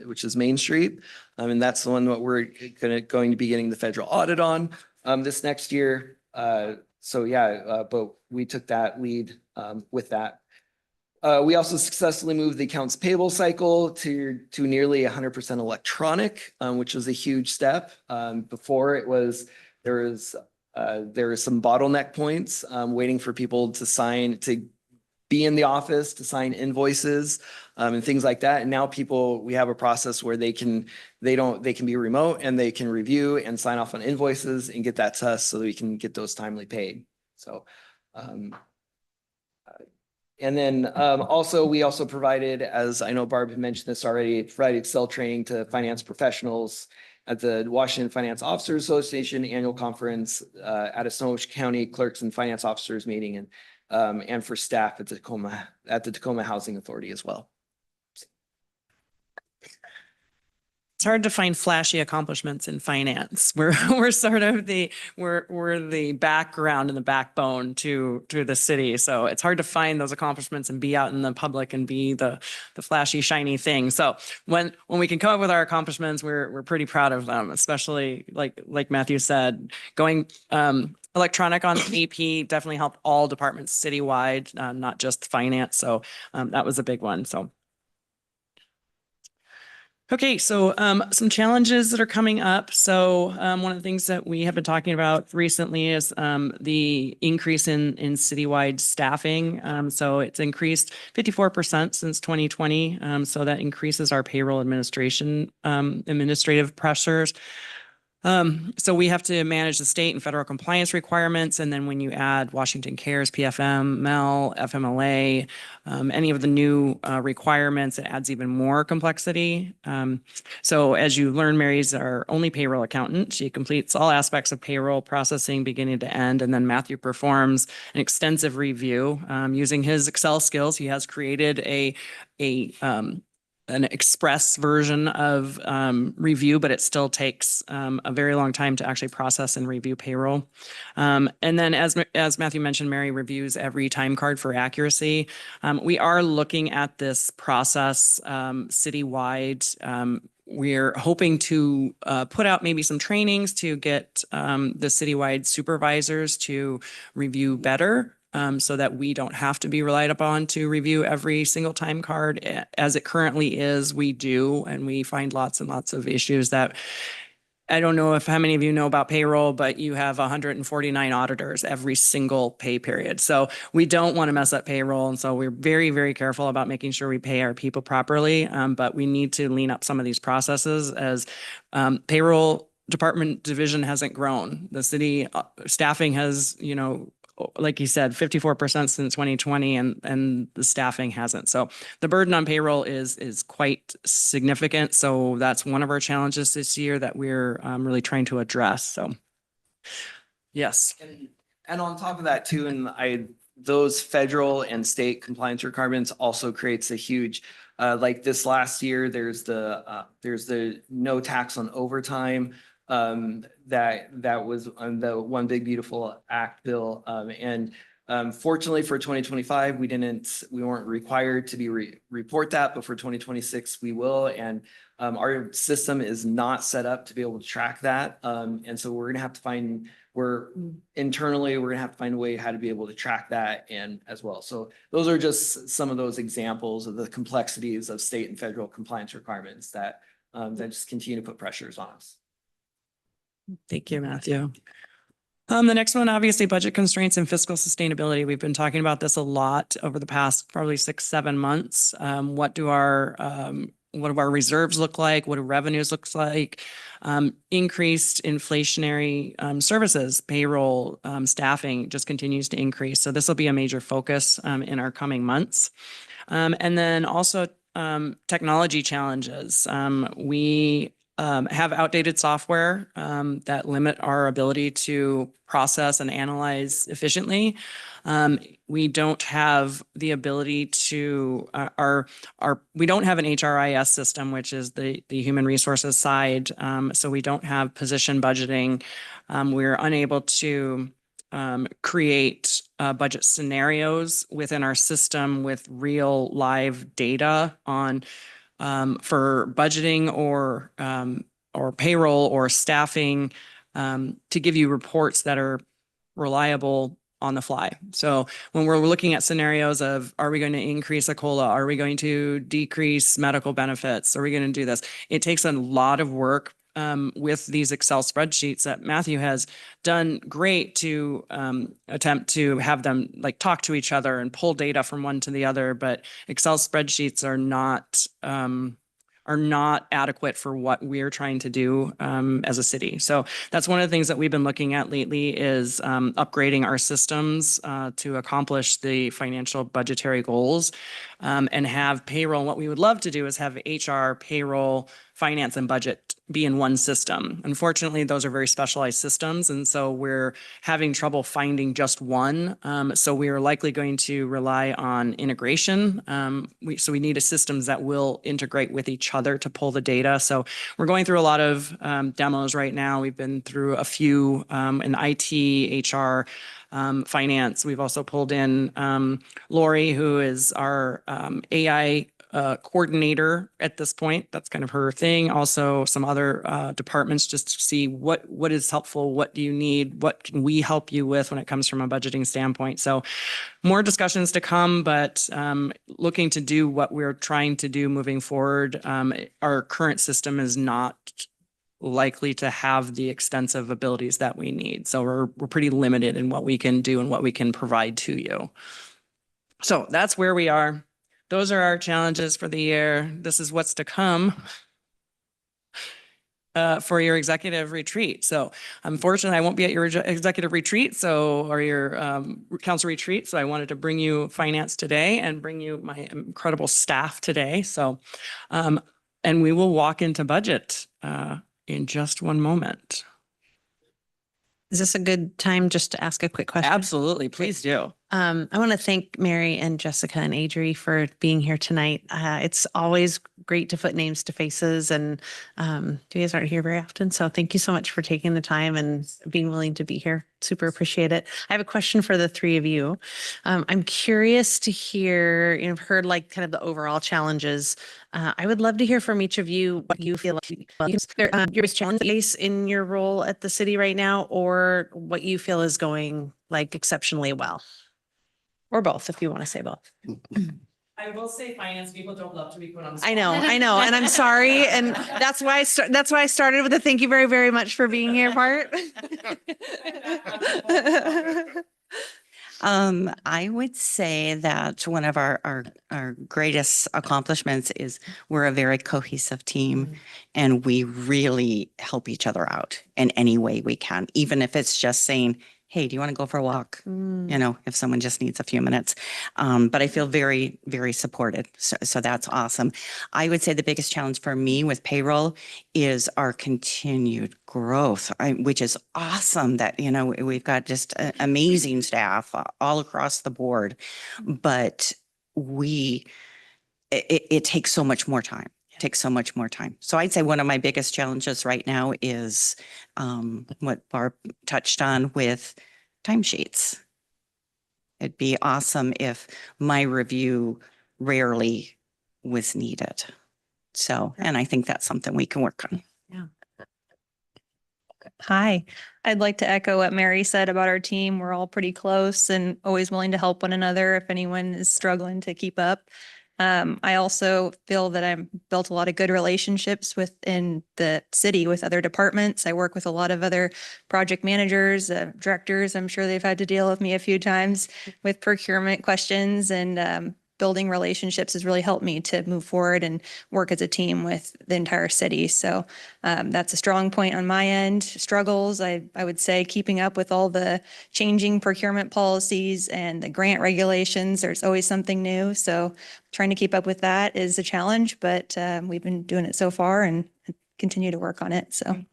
which is Main Street. And that's the one that we're going to be getting the federal audit on this next year. So yeah, but we took that lead with that. We also successfully moved the accounts payable cycle to nearly 100% electronic, which was a huge step. Before there was some bottleneck points waiting for people to be in the office, to sign invoices and things like that. And now we have a process where they can be remote and they can review and sign off on invoices and get that to us so that we can get those timely paid. So, and then we also provided, as I know Barb had mentioned this already, provided Excel training to finance professionals at the Washington Finance Officers Association annual conference, at a Snohomish County Clerks and Finance Officers meeting, and for staff at the Tacoma Housing Authority as well. It's hard to find flashy accomplishments in finance. We're sort of we're the background and the backbone to the city. So it's hard to find those accomplishments and be out in the public and be the flashy, shiny thing. So when we can come up with our accomplishments, we're pretty proud of them, especially like Matthew said, going electronic on AP definitely helped all departments citywide, not just finance. So that was a big one. So. Okay, so some challenges that are coming up. So one of the things that we have been talking about recently is the increase in citywide staffing. So it's increased 54% since 2020. So that increases our payroll administrative pressures. So we have to manage the state and federal compliance requirements. And then when you add Washington Cares, PFM, MEL, FMLA, any of the new requirements, it adds even more complexity. So as you learn, Mary's our only payroll accountant. She completes all aspects of payroll processing beginning to end. And then Matthew performs an extensive review using his Excel skills. He has created an express version of review, but it still takes a very long time to actually process and review payroll. And then as Matthew mentioned, Mary reviews every time card for accuracy. We are looking at this process citywide. we're hoping to put out maybe some trainings to get the citywide supervisors to review better, so that we don't have to be relied upon to review every single time card. As it currently is, we do, and we find lots and lots of issues that I don't know how many of you know about payroll, but you have 149 auditors every single pay period. So we don't want to mess up payroll. And so we're very, very careful about making sure we pay our people properly. But we need to lean up some of these processes as payroll department division hasn't grown. The city staffing has, like you said, 54% since 2020, and the staffing hasn't. So the burden on payroll is quite significant. So that's one of our challenges this year that we're really trying to address. So yes. And on top of that too, those federal and state compliance requirements also creates a huge, like this last year, there's the no tax on overtime. That was on the One Big Beautiful Act bill. Fortunately for 2025, we weren't required to report that, but for 2026, we will. And our system is not set up to be able to track that. And so we're going to have to find internally, we're going to have to find a way how to be able to track that and as well. So those are just some of those examples of the complexities of state and federal compliance requirements that just continue to put pressures on us. Thank you, Matthew. The next one, obviously, budget constraints and fiscal sustainability. We've been talking about this a lot over the past probably 6-7 months. What do our reserves look like? What do revenues look like? Increased inflationary services, payroll, staffing just continues to increase. So this will be a major focus in our coming months. And then also technology challenges. We have outdated software that limit our ability to process and analyze efficiently. We don't have the ability to we don't have an HRIS system, which is the human resources side. So we don't have position budgeting. We're unable to create budget scenarios within our system with real live data on for budgeting or payroll or staffing to give you reports that are reliable on the fly. So when we're looking at scenarios of, are we going to increase a COLA? Are we going to decrease medical benefits? Are we going to do this? It takes a lot of work with these Excel spreadsheets that Matthew has done great to attempt to have them like talk to each other and pull data from one to the other. But Excel spreadsheets are not adequate for what we're trying to do as a city. So that's one of the things that we've been looking at lately is upgrading our systems to accomplish the financial budgetary goals and have payroll. What we would love to do is have HR, payroll, finance, and budget be in one system. Unfortunately, those are very specialized systems. And so we're having trouble finding just one. So we are likely going to rely on integration. So we need a systems that will integrate with each other to pull the data. So we're going through a lot of demos right now. We've been through a few in IT, HR, finance. We've also pulled in Lori, who is our AI coordinator at this point. That's kind of her thing. Also some other departments just to see what is helpful, what do you need, what can we help you with when it comes from a budgeting standpoint. So more discussions to come, but looking to do what we're trying to do moving forward. Our current system is not likely to have the extensive abilities that we need. So we're pretty limited in what we can do and what we can provide to you. So that's where we are. Those are our challenges for the year. This is what's to come for your executive retreat. So unfortunately, I won't be at your executive retreat, or your council retreat. So I wanted to bring you finance today and bring you my incredible staff today. So, and we will walk into budget in just one moment. Is this a good time just to ask a quick question? Absolutely. Please do. I want to thank Mary and Jessica and Adri for being here tonight. It's always great to put names to faces, and you guys aren't here very often. So thank you so much for taking the time and being willing to be here. Super appreciate it. I have a question for the three of you. I'm curious to hear, you've heard like kind of the overall challenges. I would love to hear from each of you what you feel like your biggest challenge in your role at the city right now, or what you feel is going like exceptionally well. Or both, if you want to say both. I will say finance people don't love to be put on the I know, and I'm sorry, and that's why I started with a thank you very, very much for being here part. I would say that one of our greatest accomplishments is we're a very cohesive team and we really help each other out in any way we can, even if it's just saying, hey, do you want to go for a walk? You know, if someone just needs a few minutes. But I feel very, very supported. So that's awesome. I would say the biggest challenge for me with payroll is our continued growth, which is awesome that, you know, we've got just amazing staff all across the board. But it takes so much more time. It takes so much more time. So I'd say one of my biggest challenges right now is what Barb touched on with timesheets. It'd be awesome if my review rarely was needed. So, and I think that's something we can work on. Hi, I'd like to echo what Mary said about our team. We're all pretty close and always willing to help one another if anyone is struggling to keep up. I also feel that I've built a lot of good relationships within the city with other departments. I work with a lot of other project managers, directors. I'm sure they've had to deal with me a few times with procurement questions, and building relationships has really helped me to move forward and work as a team with the entire city. So that's a strong point on my end. Struggles, I would say keeping up with all the changing procurement policies and the grant regulations. There's always something new. So trying to keep up with that is a challenge, but we've been doing it so far and continue to work on it. So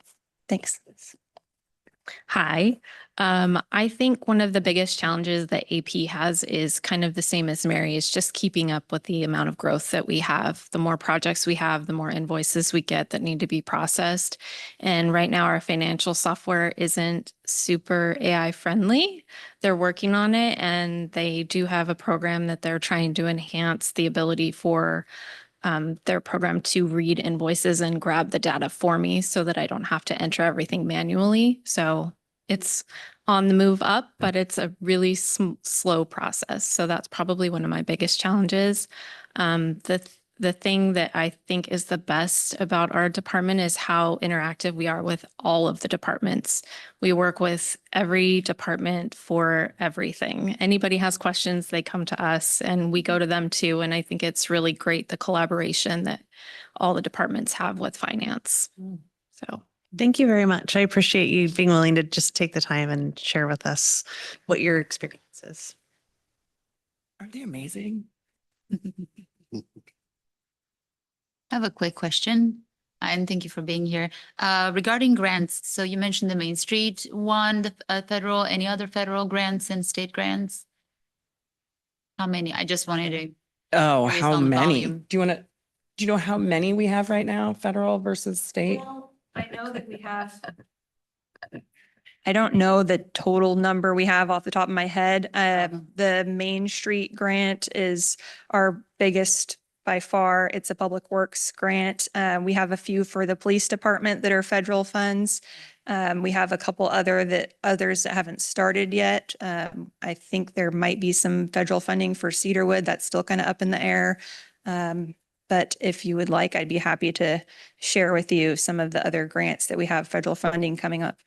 thanks. Hi. I think one of the biggest challenges that AP has is kind of the same as Mary, is just keeping up with the amount of growth that we have. The more projects we have, the more invoices we get that need to be processed. And right now our financial software isn't super AI friendly. They're working on it, and they do have a program that they're trying to enhance the ability for their program to read invoices and grab the data for me so that I don't have to enter everything manually. So it's on the move up, but it's a really slow process. So that's probably one of my biggest challenges. The thing that I think is the best about our department is how interactive we are with all of the departments. We work with every department for everything. Anybody has questions, they come to us and we go to them too. And I think it's really great, the collaboration that all the departments have with finance. So Thank you very much. I appreciate you being willing to just take the time and share with us what your experience is. Aren't they amazing? I have a quick question, and thank you for being here. Regarding grants, so you mentioned the Main Street one, the federal, any other federal grants and state grants? How many? I just wanted to. Oh, Based how on the many? volume. Do you know how many we have right now, federal versus state? Well, I know that we have. I don't know the total number we have off the top of my head. The Main Street grant is our biggest by far. It's a public works grant. We have a few for the police department that are federal funds. We have a couple others that haven't started yet. I think there might be some federal funding for Cedarwood. That's still kind of up in the air. But if you would like, I'd be happy to share with you some of the other grants that we have federal funding coming up.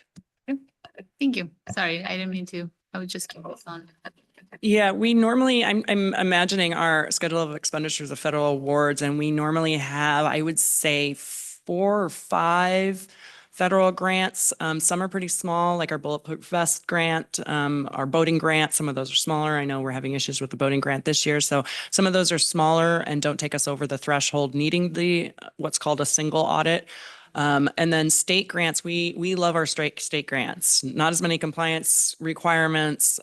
Thank you. Sorry, I didn't mean to. I was just curious on. Yeah, we normally, I'm imagining our schedule of expenditures of federal awards, and we normally have, I would say, 4 or 5 federal grants. Some are pretty small, like our Bulletproof Vest grant, our boating grant. Some of those are smaller. I know we're having issues with the boating grant this year. So some of those are smaller and don't take us over the threshold needing the what's called a single audit. And then state grants, we love our state grants. Not as many compliance requirements,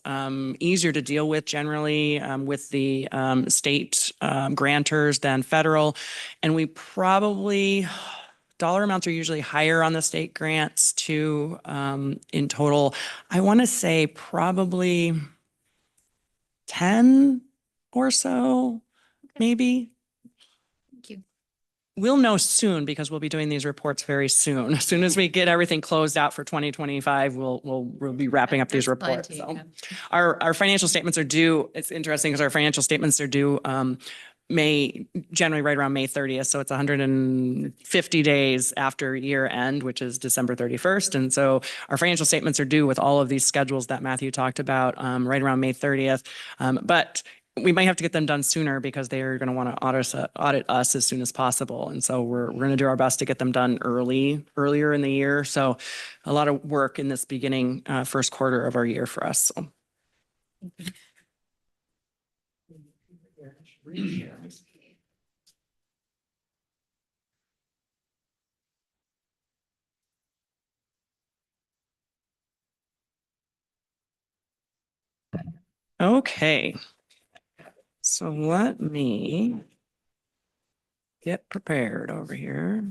easier to deal with generally with the state grantors than federal. And we probably, dollar amounts are usually higher on the state grants too. In total, I want to say probably 10 or so, maybe. Thank you. We'll know soon because we'll be doing these reports very soon. As soon as we get everything closed out for 2025, we'll be wrapping up these There's reports. plenty, So yeah. our financial statements are due. It's interesting because our financial statements are due generally right around May 30th. So it's 150 days after year end, which is December 31st. And so our financial statements are due with all of these schedules that Matthew talked about right around May 30th. But we might have to get them done sooner because they are going to want to audit us as soon as possible. And so we're going to do our best to get them done earlier in the year. So a lot of work in this beginning first quarter of our year for us. So. Okay. So let me get prepared over here.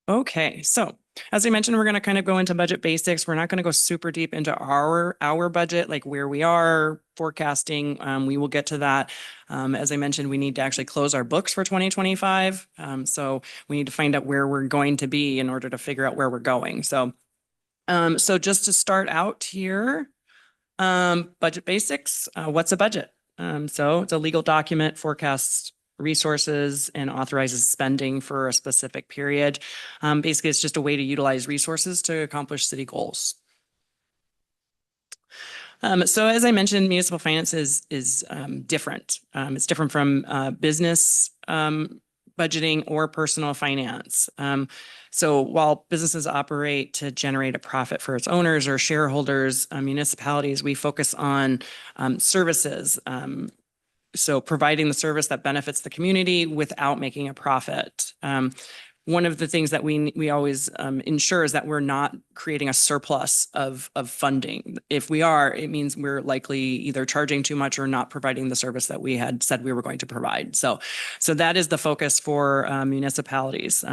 Okay, so as I mentioned, we're going to kind of go into budget basics. We're not going to go super deep into our budget, like where we are forecasting. We will get to that. As I mentioned, we need to actually close our books for 2025. So we need to find out where we're going to be in order to figure out where we're going. So just to start out here, budget basics. What's a budget? So it's a legal document, forecasts resources and authorizes spending for a specific period. Basically, it's just a way to utilize resources to accomplish city goals. So as I mentioned, municipal finance is different. It's different from business budgeting or personal finance. So while businesses operate to generate a profit for its owners or shareholders, municipalities, we focus on services. So providing the service that benefits the community without making a profit. One of the things that we always ensure is that we're not creating a surplus of funding. If we are, it means we're likely either charging too much or not providing the service that we had said we were going to provide. So that is the focus for municipalities.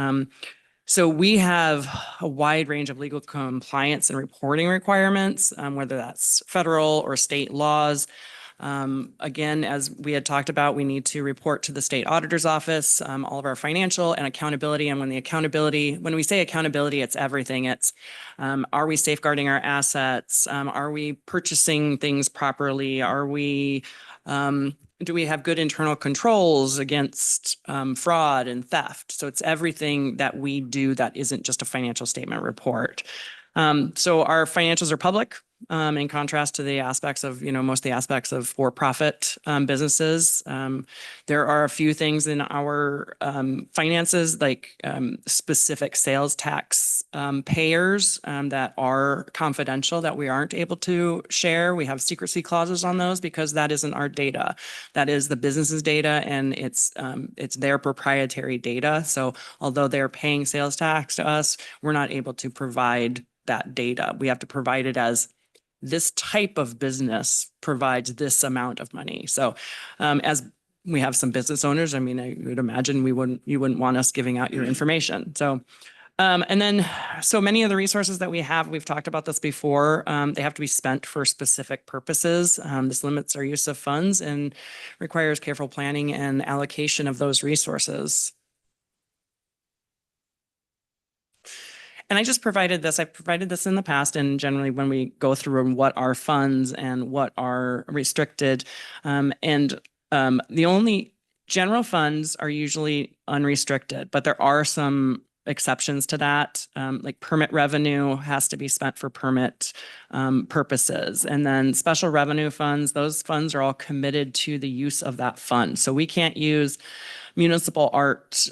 So we have a wide range of legal compliance and reporting requirements, whether that's federal or state laws. Again, as we had talked about, we need to report to the state auditor's office, all of our financial and accountability. And when we say accountability, it's everything. It's, are we safeguarding our assets? Are we purchasing things properly? Do we have good internal controls against fraud and theft? So it's everything that we do that isn't just a financial statement report. So our financials are public. In contrast to the aspects of, most of the aspects of for-profit businesses. There are a few things in our finances, like specific sales tax payers that are confidential that we aren't able to share. We have secrecy clauses on those because that isn't our data. That is the business's data, and it's their proprietary data. So although they're paying sales tax to us, we're not able to provide that data. We have to provide it as this type of business provides this amount of money. So as we have some business owners, I would imagine you wouldn't want us giving out your information. So, and then so many of the resources that we have, we've talked about this before, they have to be spent for specific purposes. This limits our use of funds and requires careful planning and allocation of those resources. And I just provided this. I've provided this in the past, and generally when we go through what are funds and what are restricted, the only general funds are usually unrestricted, but there are some exceptions to that. Like permit revenue has to be spent for permit purposes. And then special revenue funds, those funds are all committed to the use of that fund. So we can't use municipal art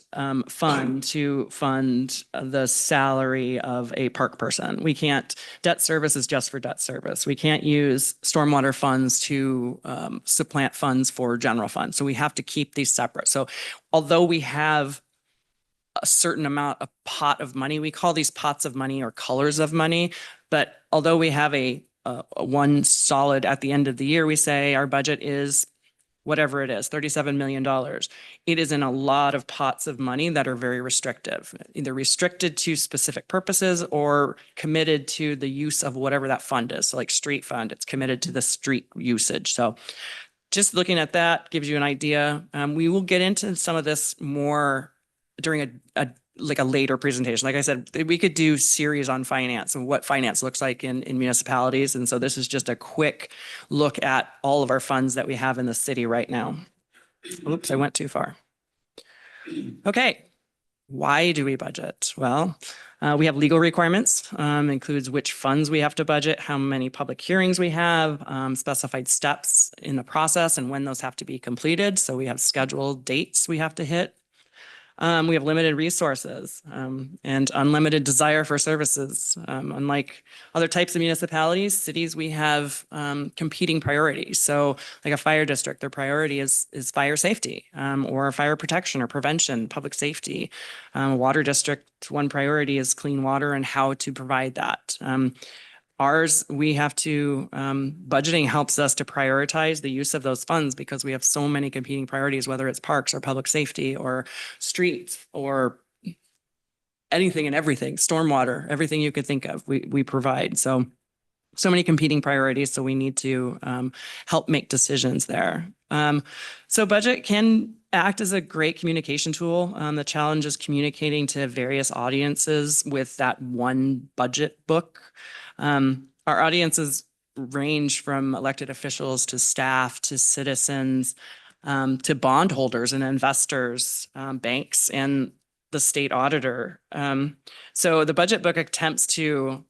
fund to fund the salary of a park person. We can't, debt service is just for debt service. We can't use stormwater funds to supplant funds for general funds. So we have to keep these separate. So although we have a certain amount of pot of money, we call these pots of money or colors of money, but although we have a one solid at the end of the year, we say our budget is whatever it is, $37 million. It is in a lot of pots of money that are very restrictive, either restricted to specific purposes or committed to the use of whatever that fund is. So like street fund, it's committed to the street usage. So just looking at that gives you an idea. We will get into some of this more during a later presentation. Like I said, we could do series on finance and what finance looks like in municipalities. And so this is just a quick look at all of our funds that we have in the city right now. Oops, I went too far. Okay, why do we budget? Well, we have legal requirements, includes which funds we have to budget, how many public hearings we have, specified steps in the process and when those have to be completed. So we have scheduled dates we have to hit. We have limited resources and unlimited desire for services. Unlike other types of municipalities, cities, we have competing priorities. So like a fire district, their priority is fire safety or fire protection or prevention, public safety. Water district, one priority is clean water and how to provide that. Ours, we have to, budgeting helps us to prioritize the use of those funds because we have so many competing priorities, whether it's parks or public safety or streets or anything and everything, stormwater, everything you could think of, we provide. So many competing priorities. So we need to help make decisions there. So budget can act as a great communication tool. The challenge is communicating to various audiences with that one budget book. Our audiences range from elected officials to staff to citizens to bondholders and investors, banks, and the state auditor. So the budget book attempts to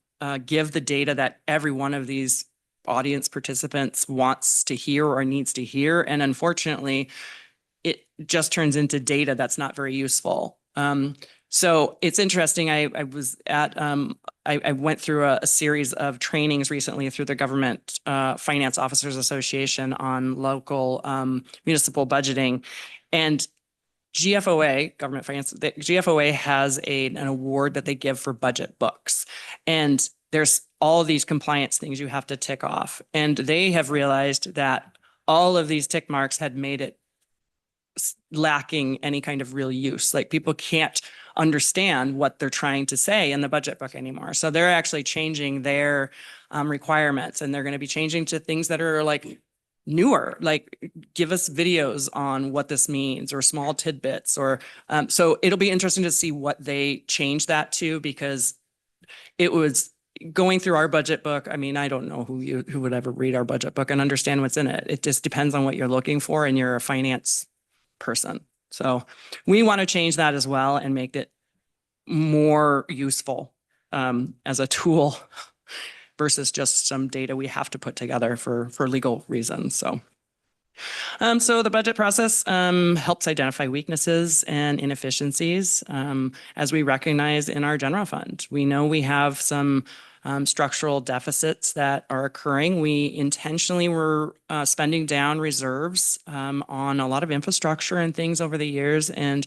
give the data that every one of these audience participants wants to hear or needs to hear. And unfortunately, it just turns into data that's not very useful. So it's interesting. I was at, I went through a series of trainings recently through the Government Finance Officers Association on local municipal budgeting. And GFOA, Government Finance, GFOA has an award that they give for budget books. And there's all these compliance things you have to tick off. And they have realized that all of these tick marks had made it lacking any kind of real use. Like people can't understand what they're trying to say in the budget book anymore. So they're actually changing their requirements, and they're going to be changing to things that are like newer, like give us videos on what this means or small tidbits or so it'll be interesting to see what they change that to, because it was going through our budget book. I mean, I don't know who would ever read our budget book and understand what's in it. It just depends on what you're looking for, and you're a finance person. So we want to change that as well and make it more useful as a tool versus just some data we have to put together for legal reasons. So the budget process helps identify weaknesses and inefficiencies as we recognize in our general fund. We know we have some structural deficits that are occurring. We intentionally were spending down reserves on a lot of infrastructure and things over the years. And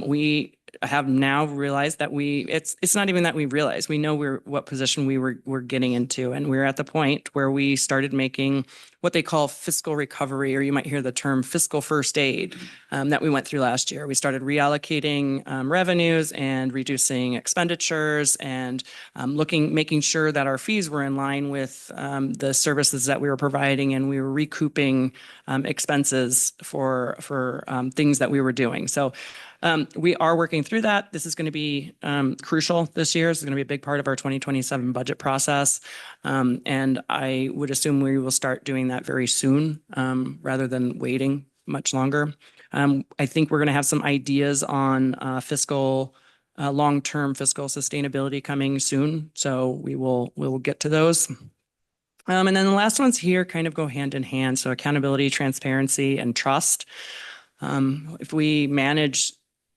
we have now realized that it's not even that we realized, we know what position we're getting into. And we're at the point where we started making what they call fiscal recovery, or you might hear the term fiscal first aid that we went through last year. We started reallocating revenues and reducing expenditures and making sure that our fees were in line with the services that we were providing, and we were recouping expenses for things that we were doing. So we are working through that. This is going to be crucial this year. This is going to be a big part of our 2027 budget process. And I would assume we will start doing that very soon rather than waiting much longer. I think we're going to have some ideas on long-term fiscal sustainability coming soon. So we will get to those. And then the last ones here kind of go hand in hand. So accountability, transparency, and trust. If we manage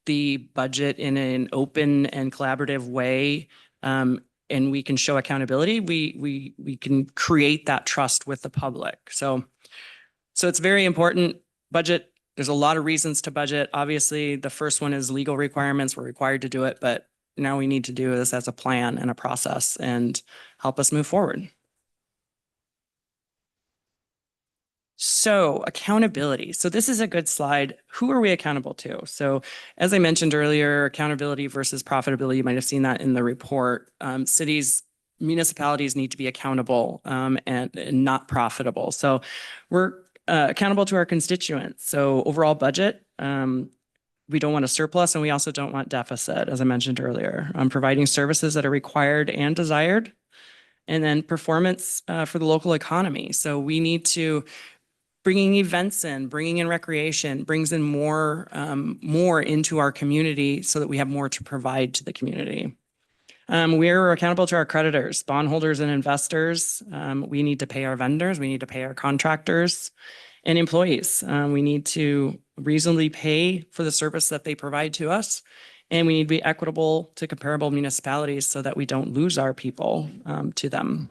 the budget in an open and collaborative way, and we can show accountability, we can create that trust with the public. So it's very important. Budget, there's a lot of reasons to budget. Obviously, the first one is legal requirements. We're required to do it, but now we need to do this as a plan and a process and help us move forward. So accountability. So this is a good slide. Who are we accountable to? So as I mentioned earlier, accountability versus profitability, you might have seen that in the report. Cities, municipalities need to be accountable and not profitable. So we're accountable to our constituents. So overall budget, we don't want a surplus and we also don't want deficit, as I mentioned earlier. Providing services that are required and desired. And then performance for the local economy. So we need to bringing events in, bringing in recreation, brings in more into our community so that we have more to provide to the community. We're accountable to our creditors, bondholders and investors. We need to pay our vendors, we need to pay our contractors and employees. We need to reasonably pay for the service that they provide to us. And we need to be equitable to comparable municipalities so that we don't lose our people to them.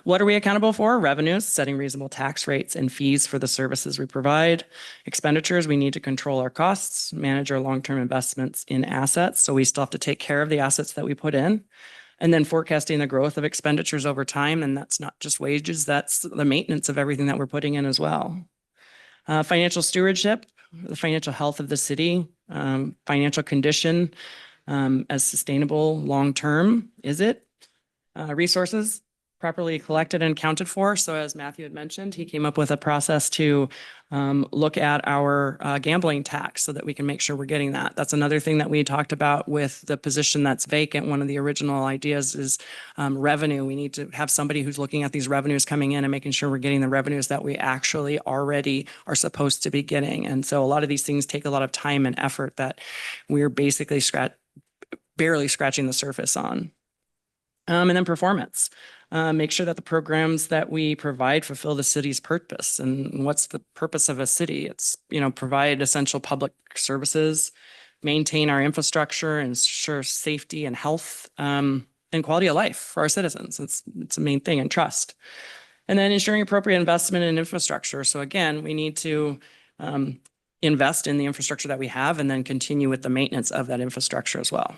What are we accountable for? Revenues, setting reasonable tax rates and fees for the services we provide. Expenditures, we need to control our costs, manage our long-term investments in assets. So we still have to take care of the assets that we put in. And then forecasting the growth of expenditures over time. And that's not just wages, that's the maintenance of everything that we're putting in as well. Financial stewardship, the financial health of the city, financial condition as sustainable long-term, is it? Resources, properly collected and accounted for. So as Matthew had mentioned, he came up with a process to look at our gambling tax so that we can make sure we're getting that. That's another thing that we talked about with the position that's vacant. One of the original ideas is revenue. We need to have somebody who's looking at these revenues coming in and making sure we're getting the revenues that we actually already are supposed to be getting. And so a lot of these things take a lot of time and effort that we're basically barely scratching the surface on. And then performance. Make sure that the programs that we provide fulfill the city's purpose. And what's the purpose of a city? It's, provide essential public services, maintain our infrastructure, ensure safety and health and quality of life for our citizens. It's a main thing, and trust. And then ensuring appropriate investment in infrastructure. So again, we need to invest in the infrastructure that we have and then continue with the maintenance of that infrastructure as well.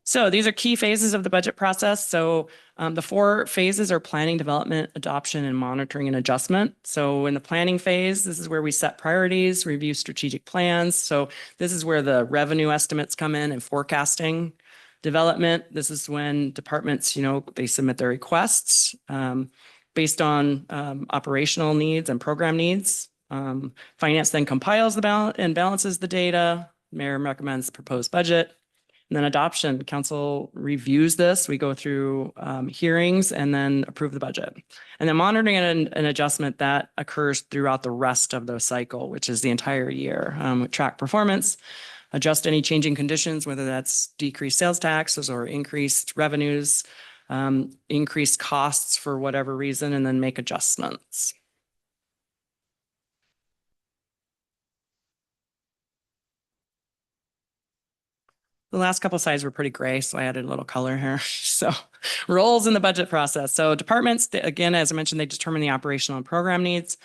So these are key phases of the budget process. So the 4 phases are planning, development, adoption, and monitoring and adjustment. So in the planning phase, this is where we set priorities, review strategic plans. So this is where the revenue estimates come in and forecasting. Development, this is when departments, they submit their requests based on operational needs and program needs. Finance then compiles the balance and balances the data. Mayor recommends the proposed budget. And then adoption, council reviews this. We go through hearings and then approve the budget. And then monitoring and adjustment, that occurs throughout the rest of the cycle, which is the entire year. Track performance, adjust any changing conditions, whether that's decreased sales taxes or increased revenues, increased costs for whatever reason, and then make adjustments. The last couple of slides were pretty gray, so I added a little color here. So roles in the budget process. So departments, again, as I mentioned, they determine the operational and program needs,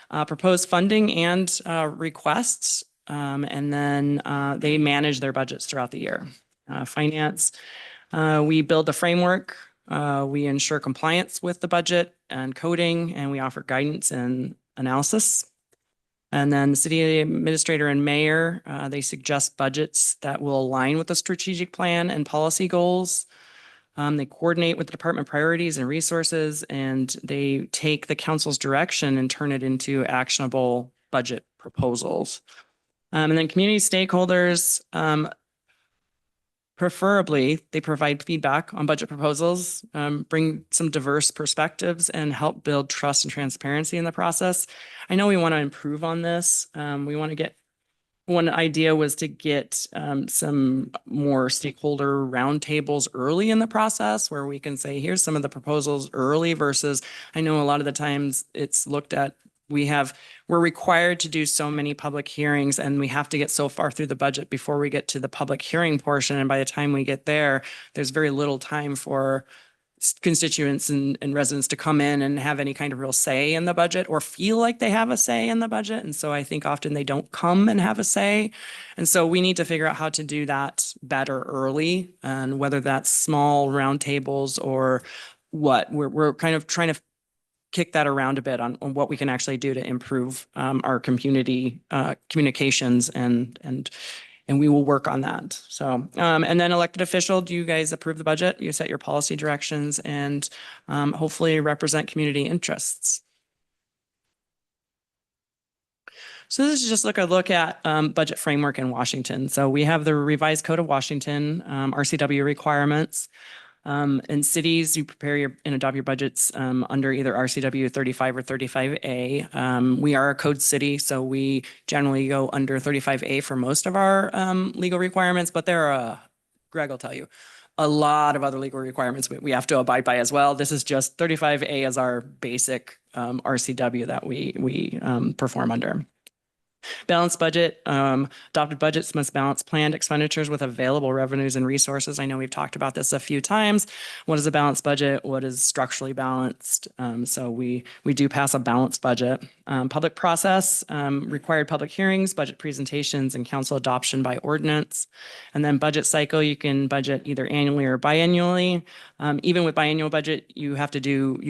propose funding and requests, and then they manage their budgets throughout the year. Finance, we build the framework, we ensure compliance with the budget and coding, and we offer guidance and analysis. And then the city administrator and mayor, they suggest budgets that will align with the strategic plan and policy goals. They coordinate with the department priorities and resources, and they take the council's direction and turn it into actionable budget proposals. And then community stakeholders, preferably, they provide feedback on budget proposals, bring some diverse perspectives, and help build trust and transparency in the process. I know we want to improve on this. We want to get one idea was to get some more stakeholder roundtables early in the process where we can say, here's some of the proposals early versus I know a lot of the times it's looked at, we're required to do so many public hearings and we have to get so far through the budget before we get to the public hearing portion. And by the time we get there, there's very little time for constituents and residents to come in and have any kind of real say in the budget or feel like they have a say in the budget. And so I think often they don't come and have a say. And so we need to figure out how to do that better early, and whether that's small roundtables or what. We're kind of trying to kick that around a bit on what we can actually do to improve our community communications and we will work on that. So, and then elected official, do you guys approve the budget? You set your policy directions and hopefully represent community interests. So this is just a look at budget framework in Washington. So we have the revised Code of Washington, RCW requirements. In cities, you prepare and adopt your budgets under either RCW 35 or 35A. We are a code city, so we generally go under 35A for most of our legal requirements, but there are, Greg will tell you, a lot of other legal requirements we have to abide by as well. This is just 35A as our basic RCW that we perform under. Balanced budget, adopted budgets must balance planned expenditures with available revenues and resources. I know we've talked about this a few times. What is a balanced budget? What is structurally balanced? So we do pass a balanced budget. Public process, required public hearings, budget presentations, and council adoption by ordinance. And then budget cycle, you can budget either annually or biannually. Even with biannual budget, you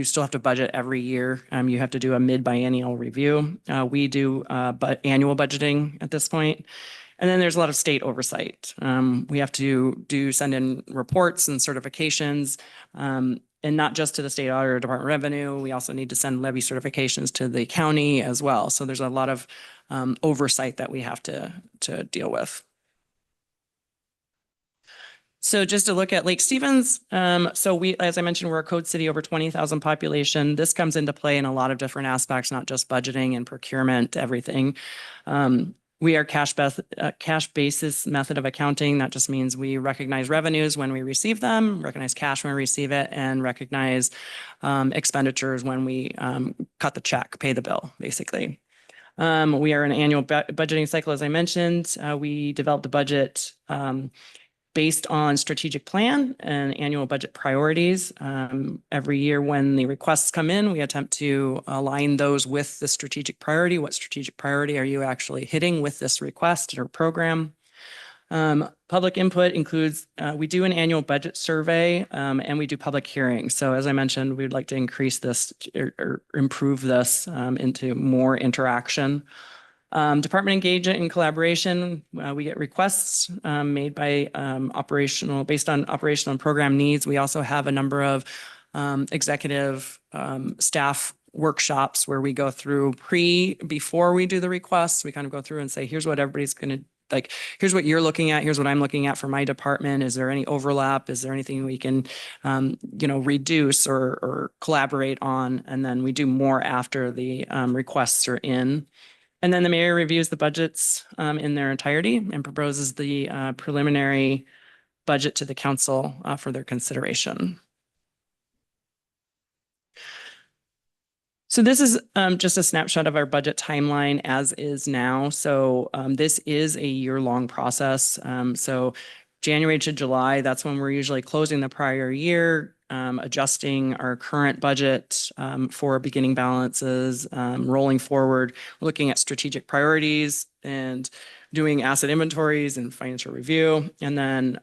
still have to budget every year. You have to do a mid-biennial review. We do annual budgeting at this point. And then there's a lot of state oversight. We have to send in reports and certifications, and not just to the state auditor, Department of Revenue. We also need to send levy certifications to the county as well. So there's a lot of oversight that we have to deal with. So just to look at Lake Stevens, so we, as I mentioned, we're a code city, over 20,000 population. This comes into play in a lot of different aspects, not just budgeting and procurement, everything. We are cash basis method of accounting. That just means we recognize revenues when we receive them, recognize cash when we receive it, and recognize expenditures when we cut the check, pay the bill, basically. We are an annual budgeting cycle, as I mentioned. We developed the budget based on strategic plan and annual budget priorities. Every year when the requests come in, we attempt to align those with the strategic priority. What strategic priority are you actually hitting with this request or program? Public input includes, we do an annual budget survey and we do public hearings. So as I mentioned, we'd like to increase this or improve this into more interaction. Department engagement and collaboration, we get requests made by based on operational and program needs. We also have a number of executive staff workshops where we go through before we do the requests. We kind of go through and say, here's what everybody's going to, like, here's what you're looking at. Here's what I'm looking at for my department. Is there any overlap? Is there anything we can, reduce or collaborate on? And then we do more after the requests are in. And then the mayor reviews the budgets in their entirety and proposes the preliminary budget to the council for their consideration. So this is just a snapshot of our budget timeline as is now. So this is a year-long process. So January to July, that's when we're usually closing the prior year, adjusting our current budget for beginning balances, rolling forward, looking at strategic priorities and doing asset inventories and financial review. And then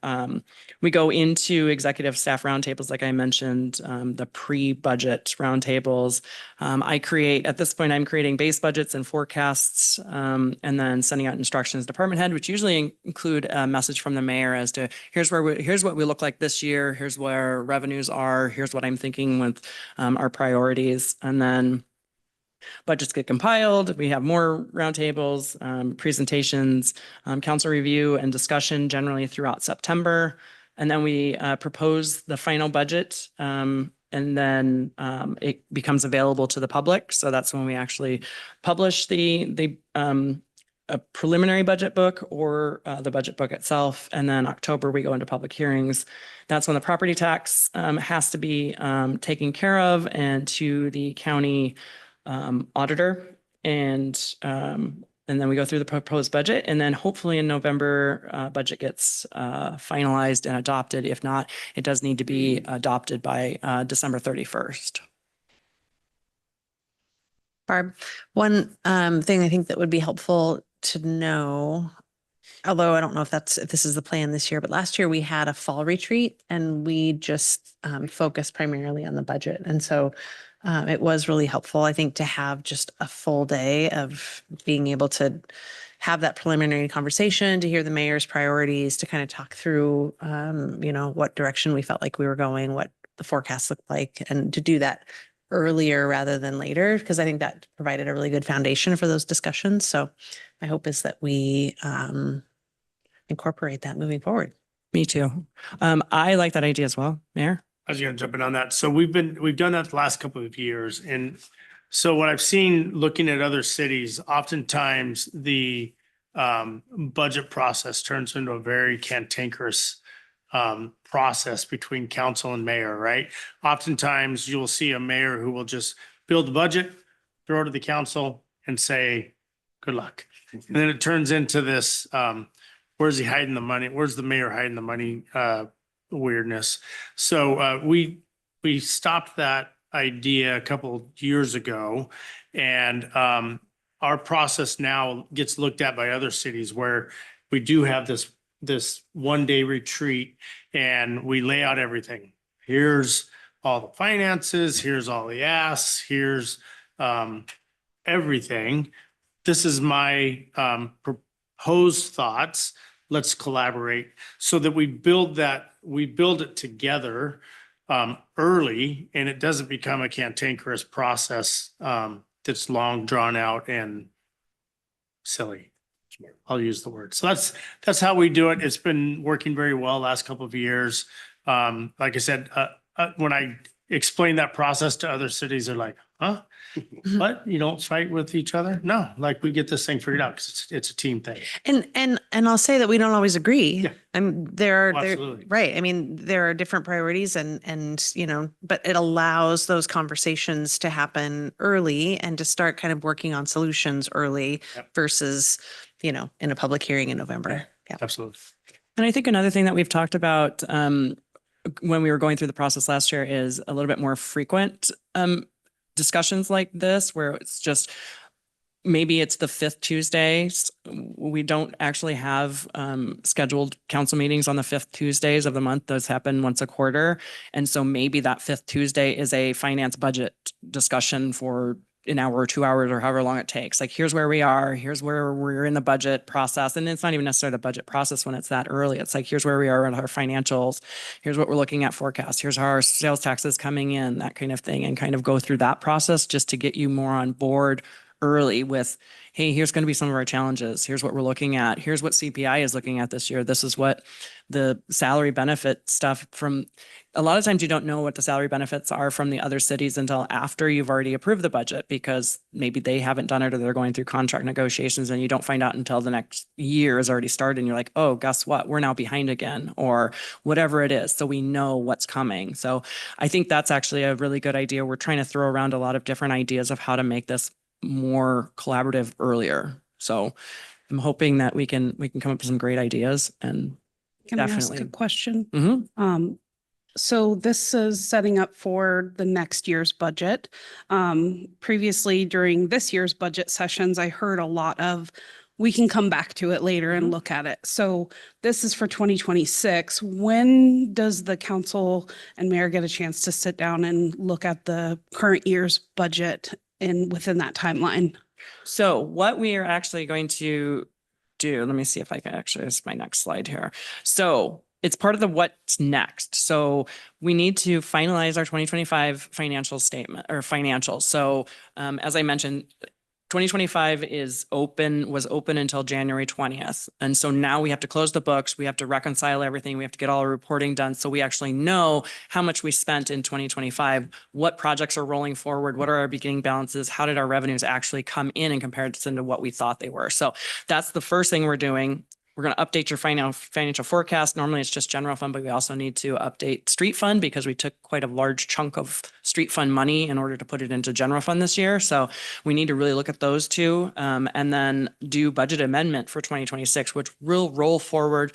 we go into executive staff roundtables, like I mentioned, the pre-budget roundtables. At this point, I'm creating base budgets and forecasts, and then sending out instructions to department head, which usually include a message from the mayor as to here's what we look like this year, here's where revenues are, here's what I'm thinking with our priorities. And then budgets get compiled. We have more roundtables, presentations, council review and discussion generally throughout September. And then we propose the final budget and then it becomes available to the public. So that's when we actually publish the a preliminary budget book or the budget book itself. And then October, we go into public hearings. That's when the property tax has to be taken care of and to the county auditor. And then we go through the proposed budget, and then hopefully in November, budget gets finalized and adopted. If not, it does need to be adopted by December 31st. Barb, one thing I think that would be helpful to know, although I don't know if this is the plan this year, but last year we had a fall retreat and we just focused primarily on the budget. And so it was really helpful, I think, to have just a full day of being able to have that preliminary conversation, to hear the mayor's priorities, to kind of talk through, what direction we felt like we were going, what the forecast looked like, and to do that earlier rather than later, because I think that provided a really good foundation for those discussions. So my hope is that we incorporate that moving forward. Me too. I like that idea as well, Mayor. I was going to jump in on that. So we've done that the last couple of years. And so what I've seen looking at other cities, oftentimes the budget process turns into a very cantankerous process between council and mayor, right? Oftentimes you'll see a mayor who will just build the budget, throw it to the council and say, good luck. And then it turns into this, where's he hiding the money? Where's the mayor hiding the money? Weirdness. So we stopped that idea a couple years ago, and our process now gets looked at by other cities where we do have this 1-day retreat and we lay out everything. Here's all the finances, here's all the asks, here's everything. This is my proposed thoughts. Let's collaborate so that we build it together early, and it doesn't become a cantankerous process that's long drawn out and silly. I'll use the word. So that's how we do it. It's been working very well last couple of years. Like I said, when I explain that process to other cities, they're like, huh? What? You don't fight with each other? No, like we get this thing figured out because it's a team thing. And I'll say that we don't always agree. Yeah. Absolutely. Right. I mean, there are different priorities and but it allows those conversations to happen early and to start kind of working on solutions early versus, in a public hearing in November. Yeah. Absolutely. And I think another thing that we've talked about when we were going through the process last year is a little bit more frequent discussions like this, where it's just maybe it's the 5th Tuesdays. We don't actually have scheduled council meetings on the 5th Tuesdays of the month. Those happen once a quarter. And so maybe that 5th Tuesday is a finance budget discussion for an hour or 2 hours or however long it takes. Like, here's where we are, here's where we're in the budget process. And it's not even necessarily the budget process when it's that early. It's like, here's where we are in our financials. Here's what we're looking at forecast. Here's how our sales taxes coming in, that kind of thing, and kind of go through that process just to get you more on board early with, hey, here's going to be some of our challenges. Here's what we're looking at. Here's what CPI is looking at this year. This is what the salary benefit stuff from, a lot of times you don't know what the salary benefits are from the other cities until after you've already approved the budget, because maybe they haven't done it or they're going through contract negotiations, and you don't find out until the next year has already started and you're like, oh, guess what? We're now behind again, or whatever it is. So we know what's coming. So I think that's actually a really good idea. We're trying to throw around a lot of different ideas of how to make this more collaborative earlier. So I'm hoping that we can come up with some great ideas. And can I ask definitely a question? Mm-hmm. So this is setting up for the next year's budget. Previously, during this year's budget sessions, I heard a lot of, we can come back to it later and look at it. So this is for 2026. When does the council and mayor get a chance to sit down and look at the current year's budget and within that timeline? So what we are actually going to do, let me see if I can actually, it's my next slide here. So it's part of the what's next. So we need to finalize our 2025 financial statement or financials. So as I mentioned, 2025 was open until January 20th. And so now we have to close the books. We have to reconcile everything. We have to get all our reporting done. So we actually know how much we spent in 2025, what projects are rolling forward, what are our beginning balances, how did our revenues actually come in comparison to what we thought they were. So that's the first thing we're doing. We're going to update your financial forecast. Normally it's just general fund, but we also need to update street fund because we took quite a large chunk of street fund money in order to put it into general fund this year. So we need to really look at those two and then do budget amendment for 2026, which will roll forward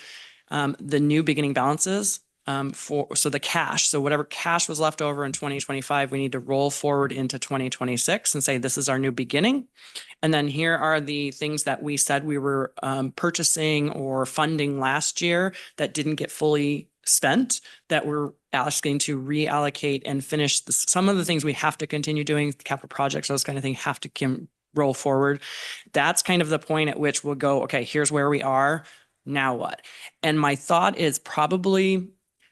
the new beginning balances so the cash. So whatever cash was left over in 2025, we need to roll forward into 2026 and say, this is our new beginning. And then here are the things that we said we were purchasing or funding last year that didn't get fully spent, that we're asking to reallocate and finish some of the things we have to continue doing, capital projects, those kind of things have to roll forward. That's kind of the point at which we'll go, okay, here's where we are. Now what? And my thought is probably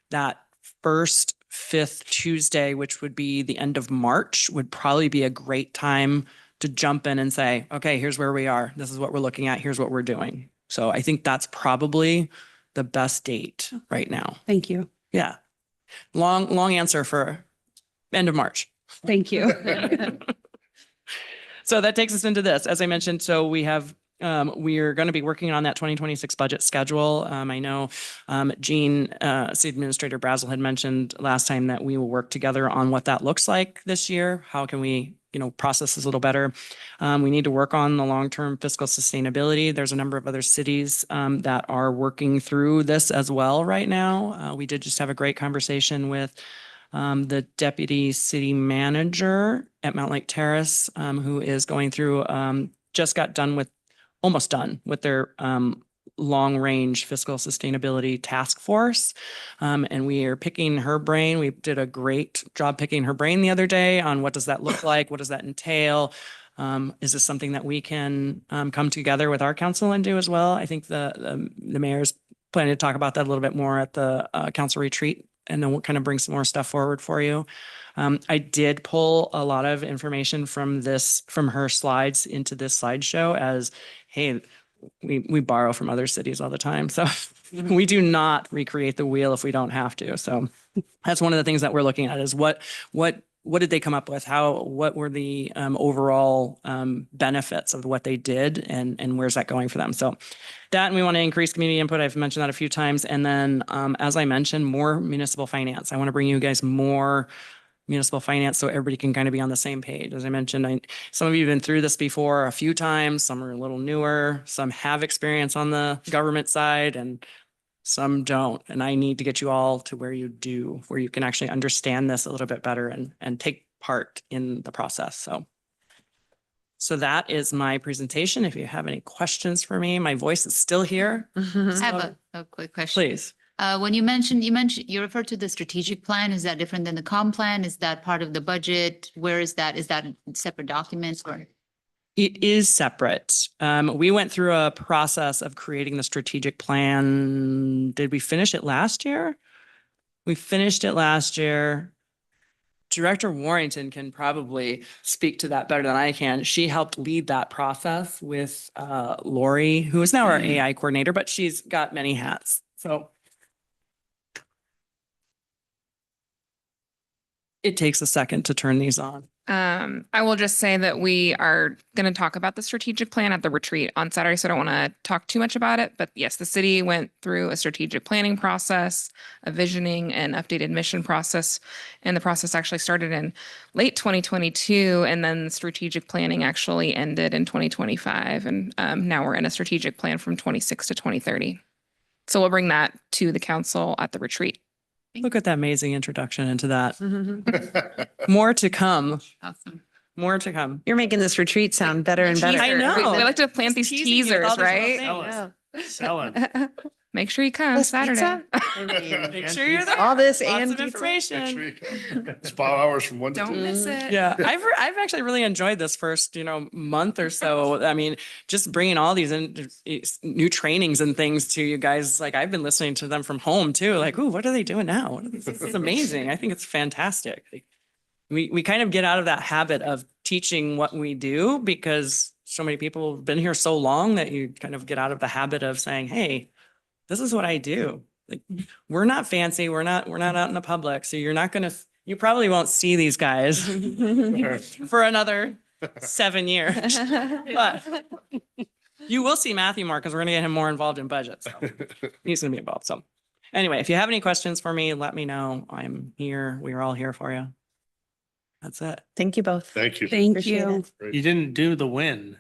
that first, fifth Tuesday, which would be the end of March, would probably be a great time to jump in and say, okay, here's where we are. This is what we're looking at. Here's what we're doing. So I think that's probably the best date right now. Thank you. Yeah. Long answer for end of March. Thank you. So that takes us into this, as I mentioned. So we have we're going to be working on that 2026 budget schedule. I know Jean, City Administrator Brazel had mentioned last time that we will work together on what that looks like this year. How can we, process this a little better? We need to work on the long-term fiscal sustainability. There's a number of other cities that are working through this as well right now. We did just have a great conversation with the deputy city manager at Mount Lake Terrace, who is going through, just got almost done with their long-range fiscal sustainability task force. And we are picking her brain. We did a great job picking her brain the other day on what does that look like? What does that entail? Is this something that we can come together with our council and do as well? I think the mayor's planning to talk about that a little bit more at the council retreat, and then we'll kind of bring some more stuff forward for you. I did pull a lot of information from her slides into this slideshow as, hey, we borrow from other cities all the time. So we do not recreate the wheel if we don't have to. So that's one of the things that we're looking at is what did they come up with? What were the overall benefits of what they did and where's that going for them? So that, and we want to increase community input. I've mentioned that a few times. And then, as I mentioned, more municipal finance. I want to bring you guys more municipal finance so everybody can kind of be on the same page. As I mentioned, some of you have been through this before a few times. Some are a little newer. Some have experience on the government side and some don't. And I need to get you all to where you do, where you can actually understand this a little bit better and take part in the process. So that is my presentation. If you have any questions for me, my voice is still here. I have a quick question. Please. When you referred to the strategic plan. Is that different than the comp plan? Is that part of the budget? Where is that? Is that a separate document or? It is separate. We went through a process of creating the strategic plan. Did we finish it last year? We finished it last year. Director Warrington can probably speak to that better than I can. She helped lead that process with Lori, who is now our AI coordinator, but she's got many hats. So it takes a second to turn these on. I will just say that we are going to talk about the strategic plan at the retreat on Saturday, so I don't want to talk too much about it. But yes, the city went through a strategic planning process, a visioning and updated mission process. And the process actually started in late 2022, and then strategic planning actually ended in 2025. And now we're in a strategic plan from 26 to 2030. So we'll bring that to the council at the retreat. Look at that amazing introduction into that. More to come. Awesome. More to come. You're making this retreat sound better and better. I know. We like to plant these Teasing you with teasers, all these right? little Selling. Make sure you come Saturday. Make sure you're there. All this Lots and of information. Spa hours from 1 to 2. Don't miss it. Yeah, I've actually really enjoyed this first, month or so. I mean, just bringing all these new trainings and things to you guys. Like I've been listening to them from home too. Like, ooh, what are they doing now? This is amazing. I think it's fantastic. We kind of get out of that habit of teaching what we do because so many people have been here so long that you kind of get out of the habit of saying, hey, this is what I do. Like, we're not fancy. We're not out in the public. So you probably won't see these guys for another 7 years. But you will see Matthew more because we're going to get him more involved in budget. So he's going to be involved. So anyway, if you have any questions for me, let me know. I'm here. We're all here for you. That's it. Thank you both. Thank you. Thank Appreciate you. it. You didn't do the win.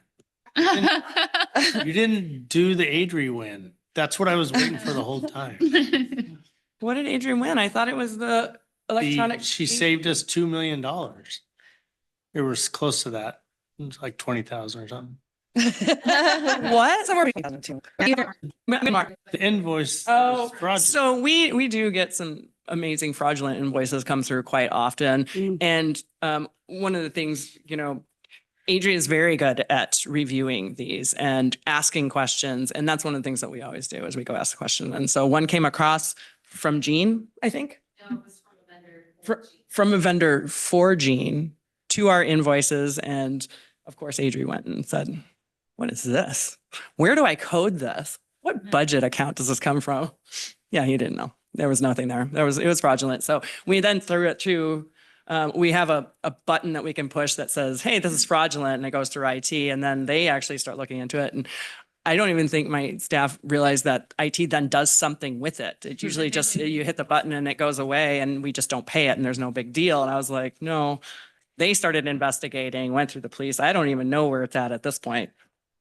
You didn't do the Adri win. That's what I was waiting for the whole time. What did Adrian win? I thought it was the electronic. She saved us $2 million. It was close to that. It was like 20,000 or something. What? The invoice. Oh, was fraudulent. so we do get some amazing fraudulent invoices come through quite often. And one of the things, Adrian is very good at reviewing these and asking questions. And that's one of the things that we always do is we go ask the question. And so one came across from Jean, I think. No, it was from a vendor. From a vendor for Jean to our invoices. And of course, Adrian went and said, what is this? Where do I code this? What budget account does this come from? Yeah, he didn't know. There was nothing there. It was fraudulent. So we then threw it to, we have a button that we can push that says, hey, this is fraudulent. And it goes through IT. And then they actually start looking into it. And I don't even think my staff realize that IT then does something with it. It's usually just you hit the button and it goes away and we just don't pay it and there's no big deal. And I was like, no, they started investigating, went through the police. I don't even know where it's at this point.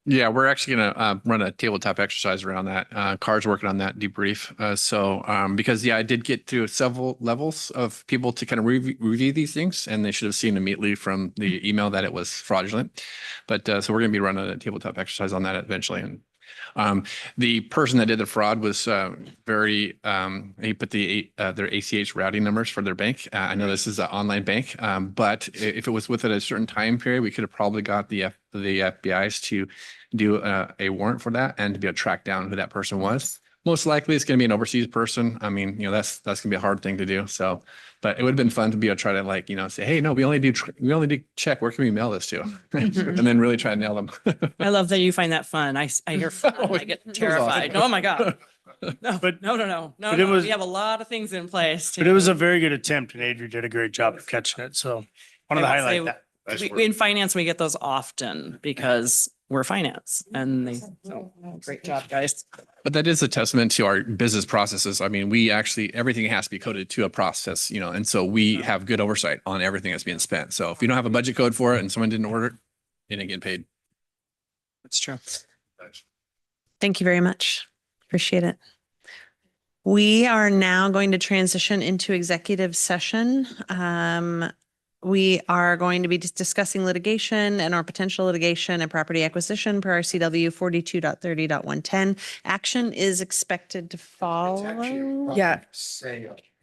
Yeah, we're actually going to run a tabletop exercise around that. Carr's working on that debrief. Because I did get through several levels of people to kind of review these things, and they should have seen immediately from the email that it was fraudulent. But so we're going to be running a tabletop exercise on that eventually. And the person that did the fraud was very, he put their ACH routing numbers for their bank. I know this is an online bank, but if it was within a certain time period, we could have probably got the FBI's to do a warrant for that and to be able to track down who that person was. Most likely it's going to be an overseas person. I mean, that's going to be a hard thing to do. So, but it would have been fun to be able to try to say, hey, no, we only do check. Where can we mail this to? And then really try to nail them. I love that you find that fun. I hear fun. I get terrified. awesome. Oh my God. No, But- no. but it was- We have a lot of things in place. But it was a very good attempt and Adri did a great job of catching it. So wanted to highlight that. In finance, we get those often because we're finance and great job, guys. But that is a testament to our business processes. I mean, everything has to be coded to a process, and so we have good oversight on everything that's being spent. So if you don't have a budget code for it and someone didn't order it, you didn't get paid. That's true. Thank you very much. Appreciate it. We are now going to transition into executive session. We are going to be discussing litigation and our potential litigation and property acquisition per our CW 42.30.110. Action is expected to follow. Yeah.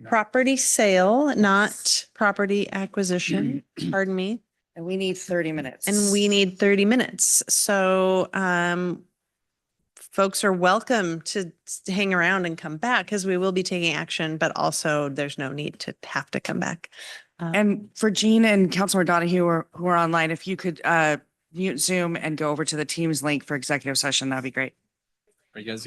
Property sale, not property acquisition. Pardon me. And we need 30 minutes. And we need 30 minutes. So folks are welcome to hang around and come back because we will be taking action, but also there's no need to have to come back. And for Jean and Councilor Donahue who are online, if you could mute Zoom and go over to the Teams link for executive session, that'd be great. Are you guys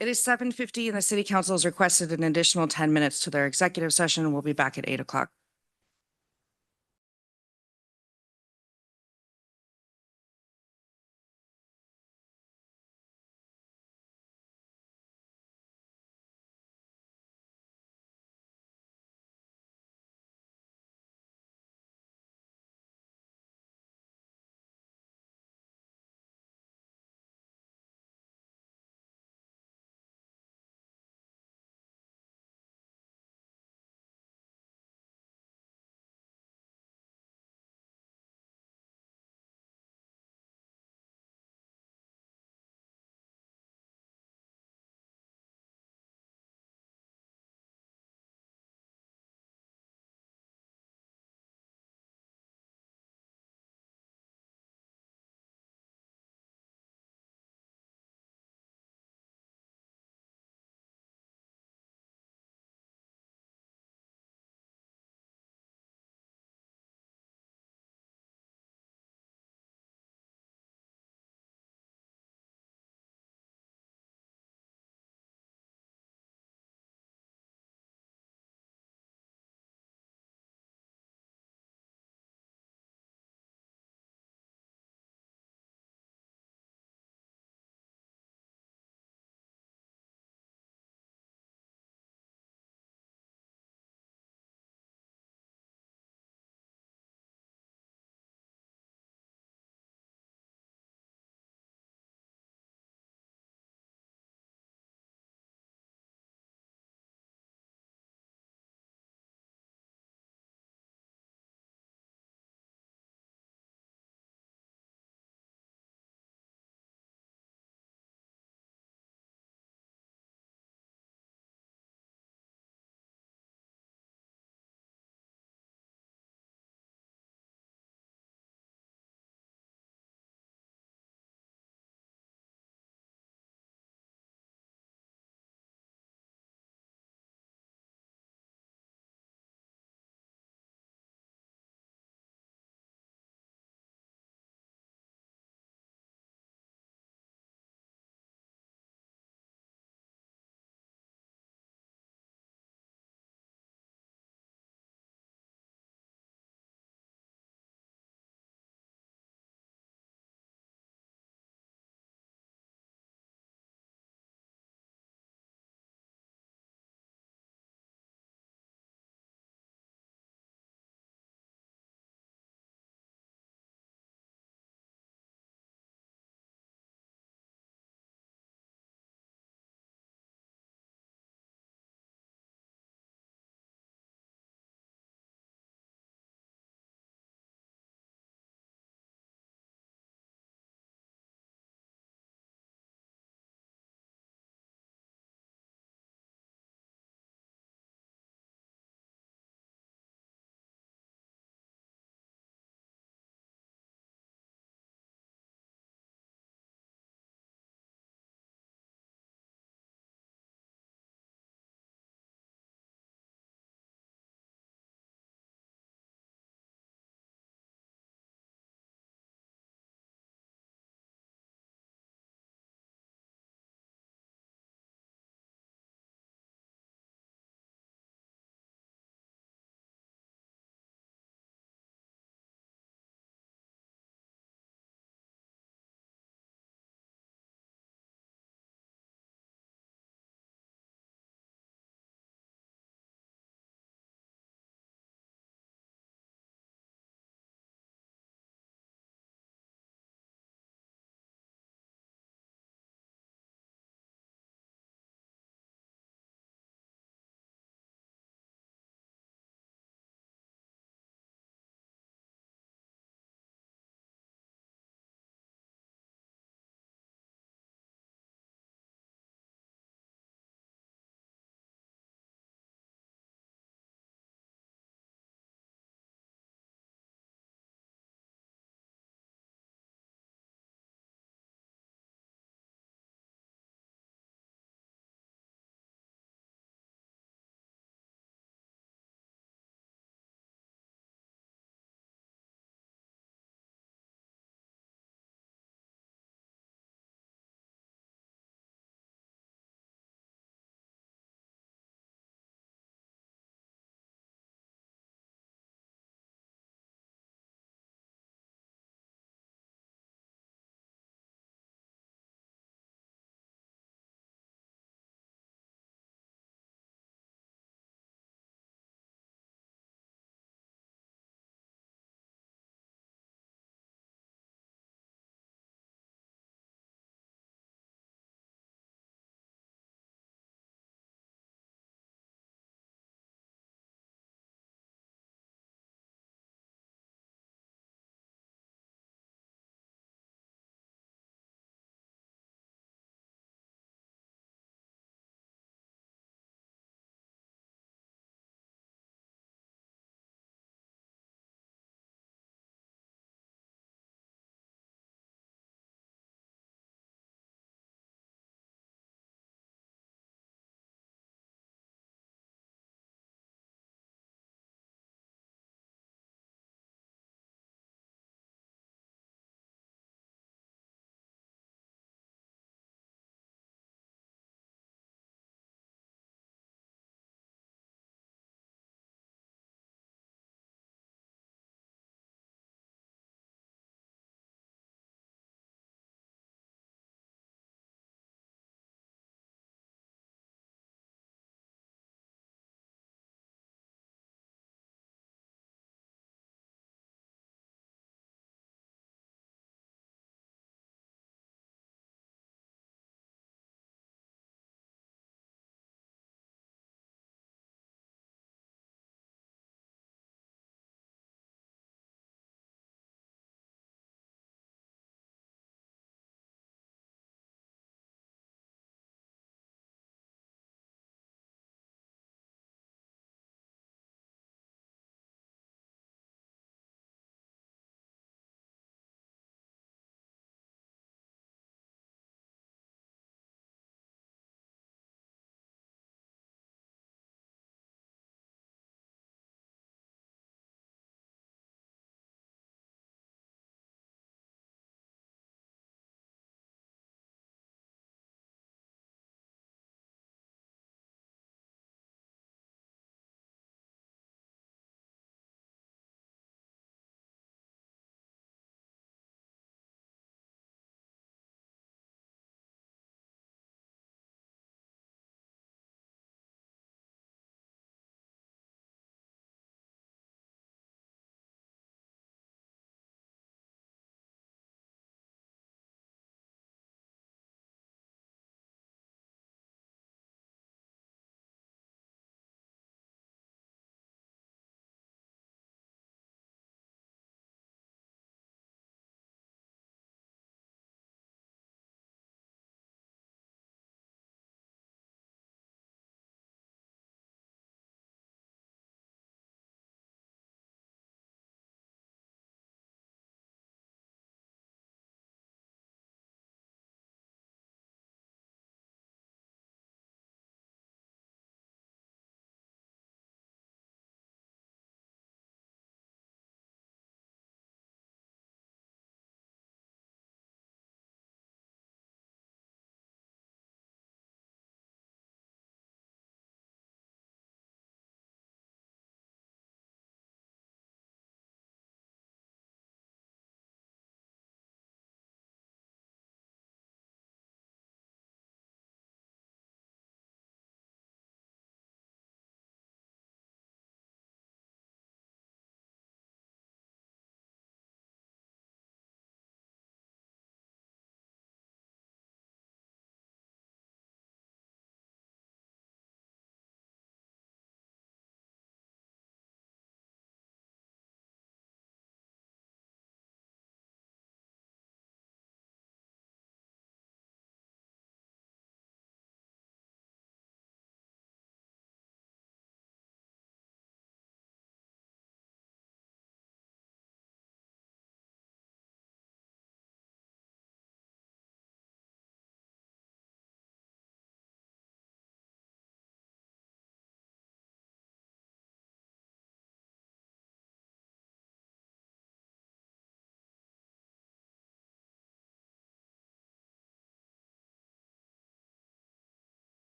It is 7:50 and the city council has requested an additional 10 minutes to their executive session. We'll be back at 8 o'clock.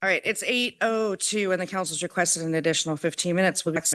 All right, it's 8:02 and the council's requested an additional 15 minutes. We'll be back.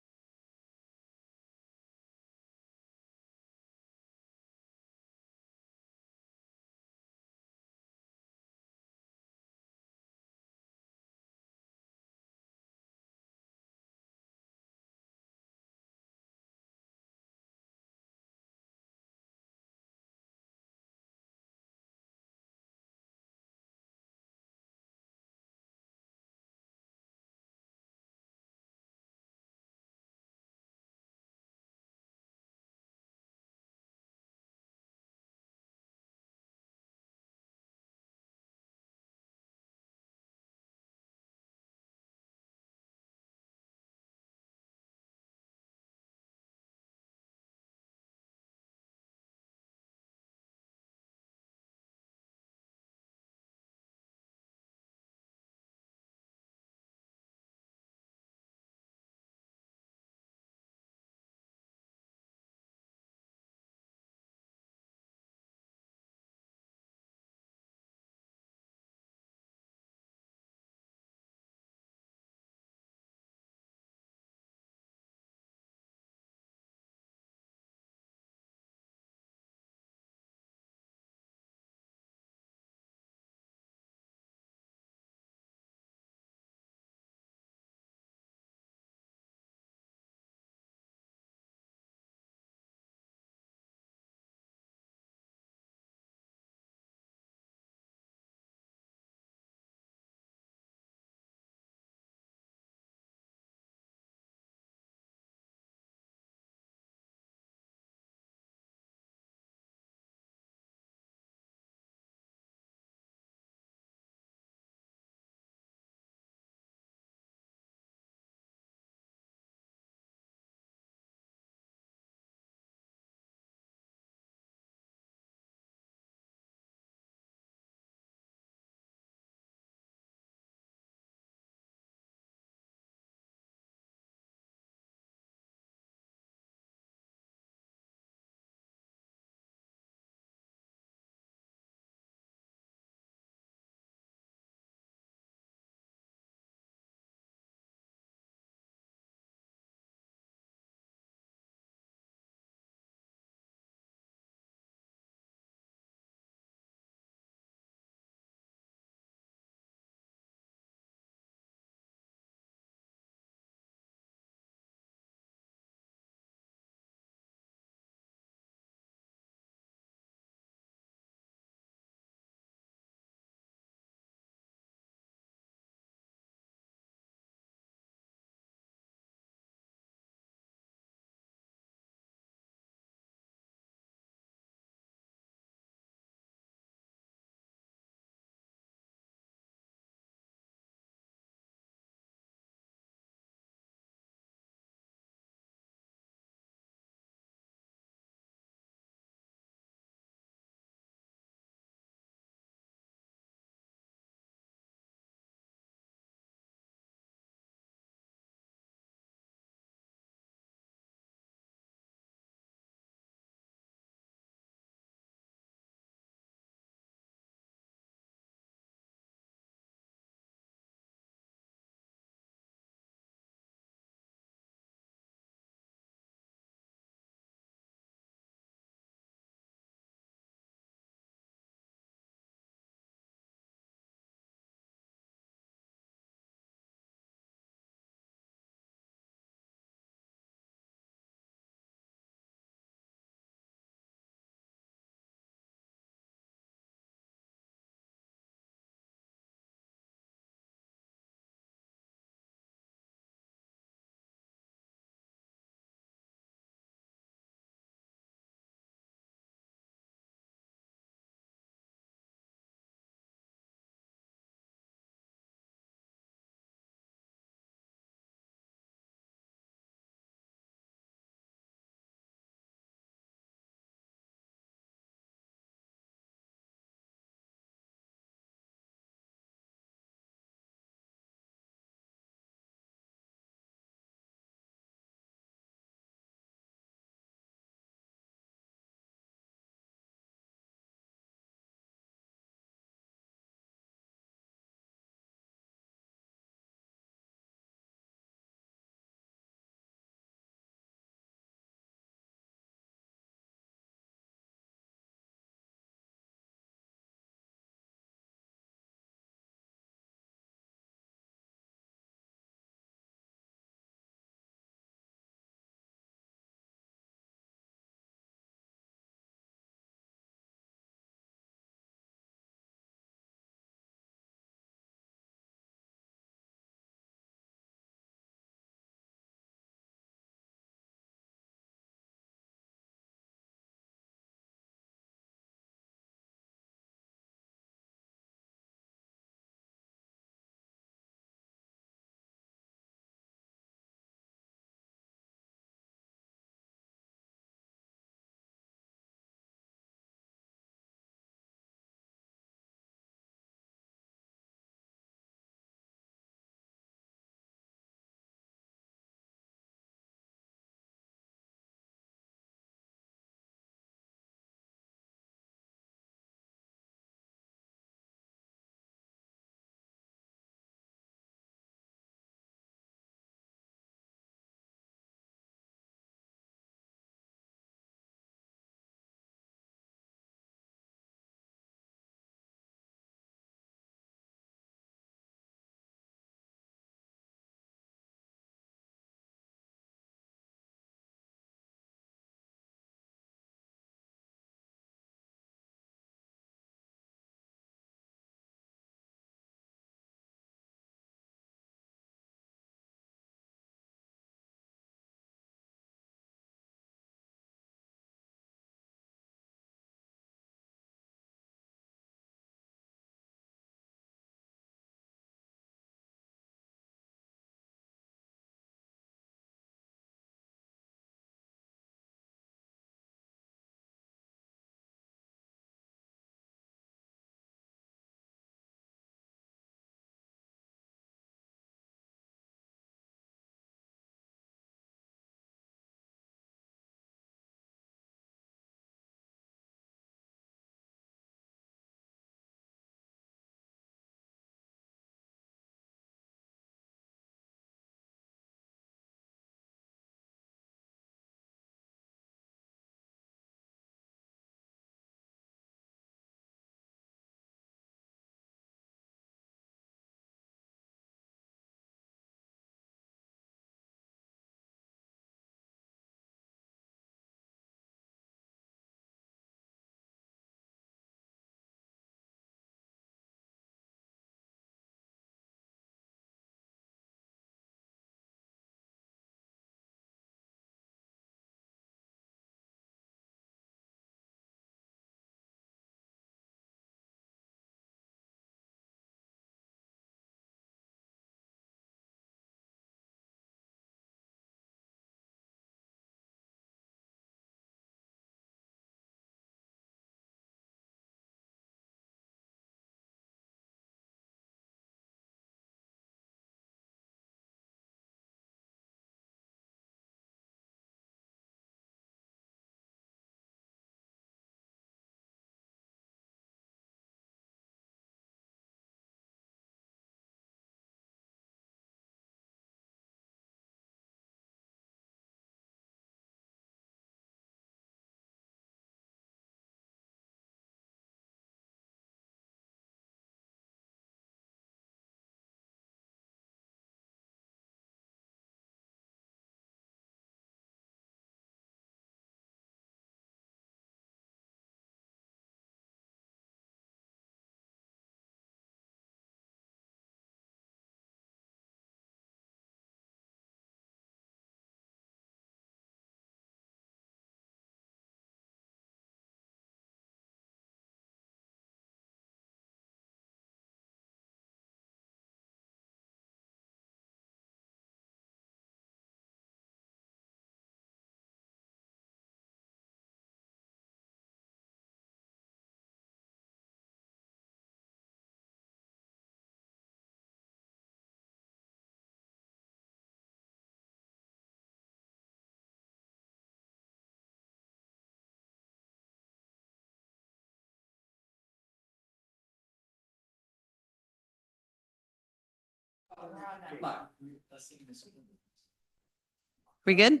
We good?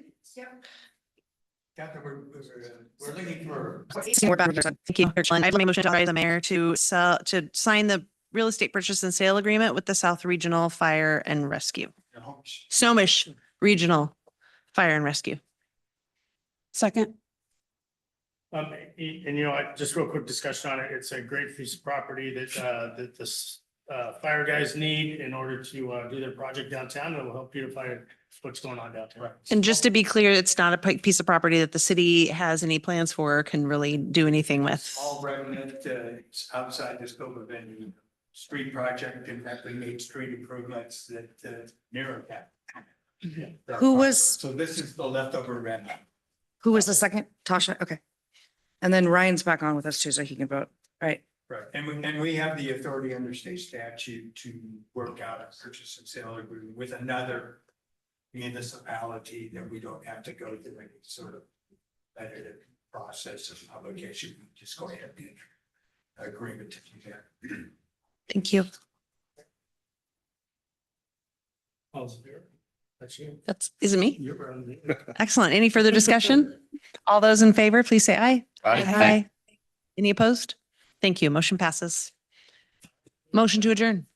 We're looking for. Thank you. I have a motion to authorize the mayor to sign the real estate purchase and sale agreement with the South Regional Fire and Rescue. Snohomish Regional Fire and Rescue. Second. And you know, just real quick discussion on it. It's a great piece of property that the fire guys need in order to do their project downtown. It will help beautify what's going on downtown. And just to be clear, it's not a piece of property that the city has any plans for or can really do anything with. All remnant, it's outside the scope of any street project and that we made street improvements that mirror that. Who was, So this is the leftover remnant. who was the second? Tasha? Okay. And then Ryan's back on with us too, so he can vote. Right. Right, and we have the authority under state statute to work out a purchase and sale agreement with another municipality that we don't have to go through any sort of competitive process of publication. We just go ahead and agreement to do that. Thank you. That's you. Is it me? You're on the- Excellent. Any further discussion? All those in favor, please say aye. Aye. Any opposed? Thank you. Motion passes. Motion to adjourn.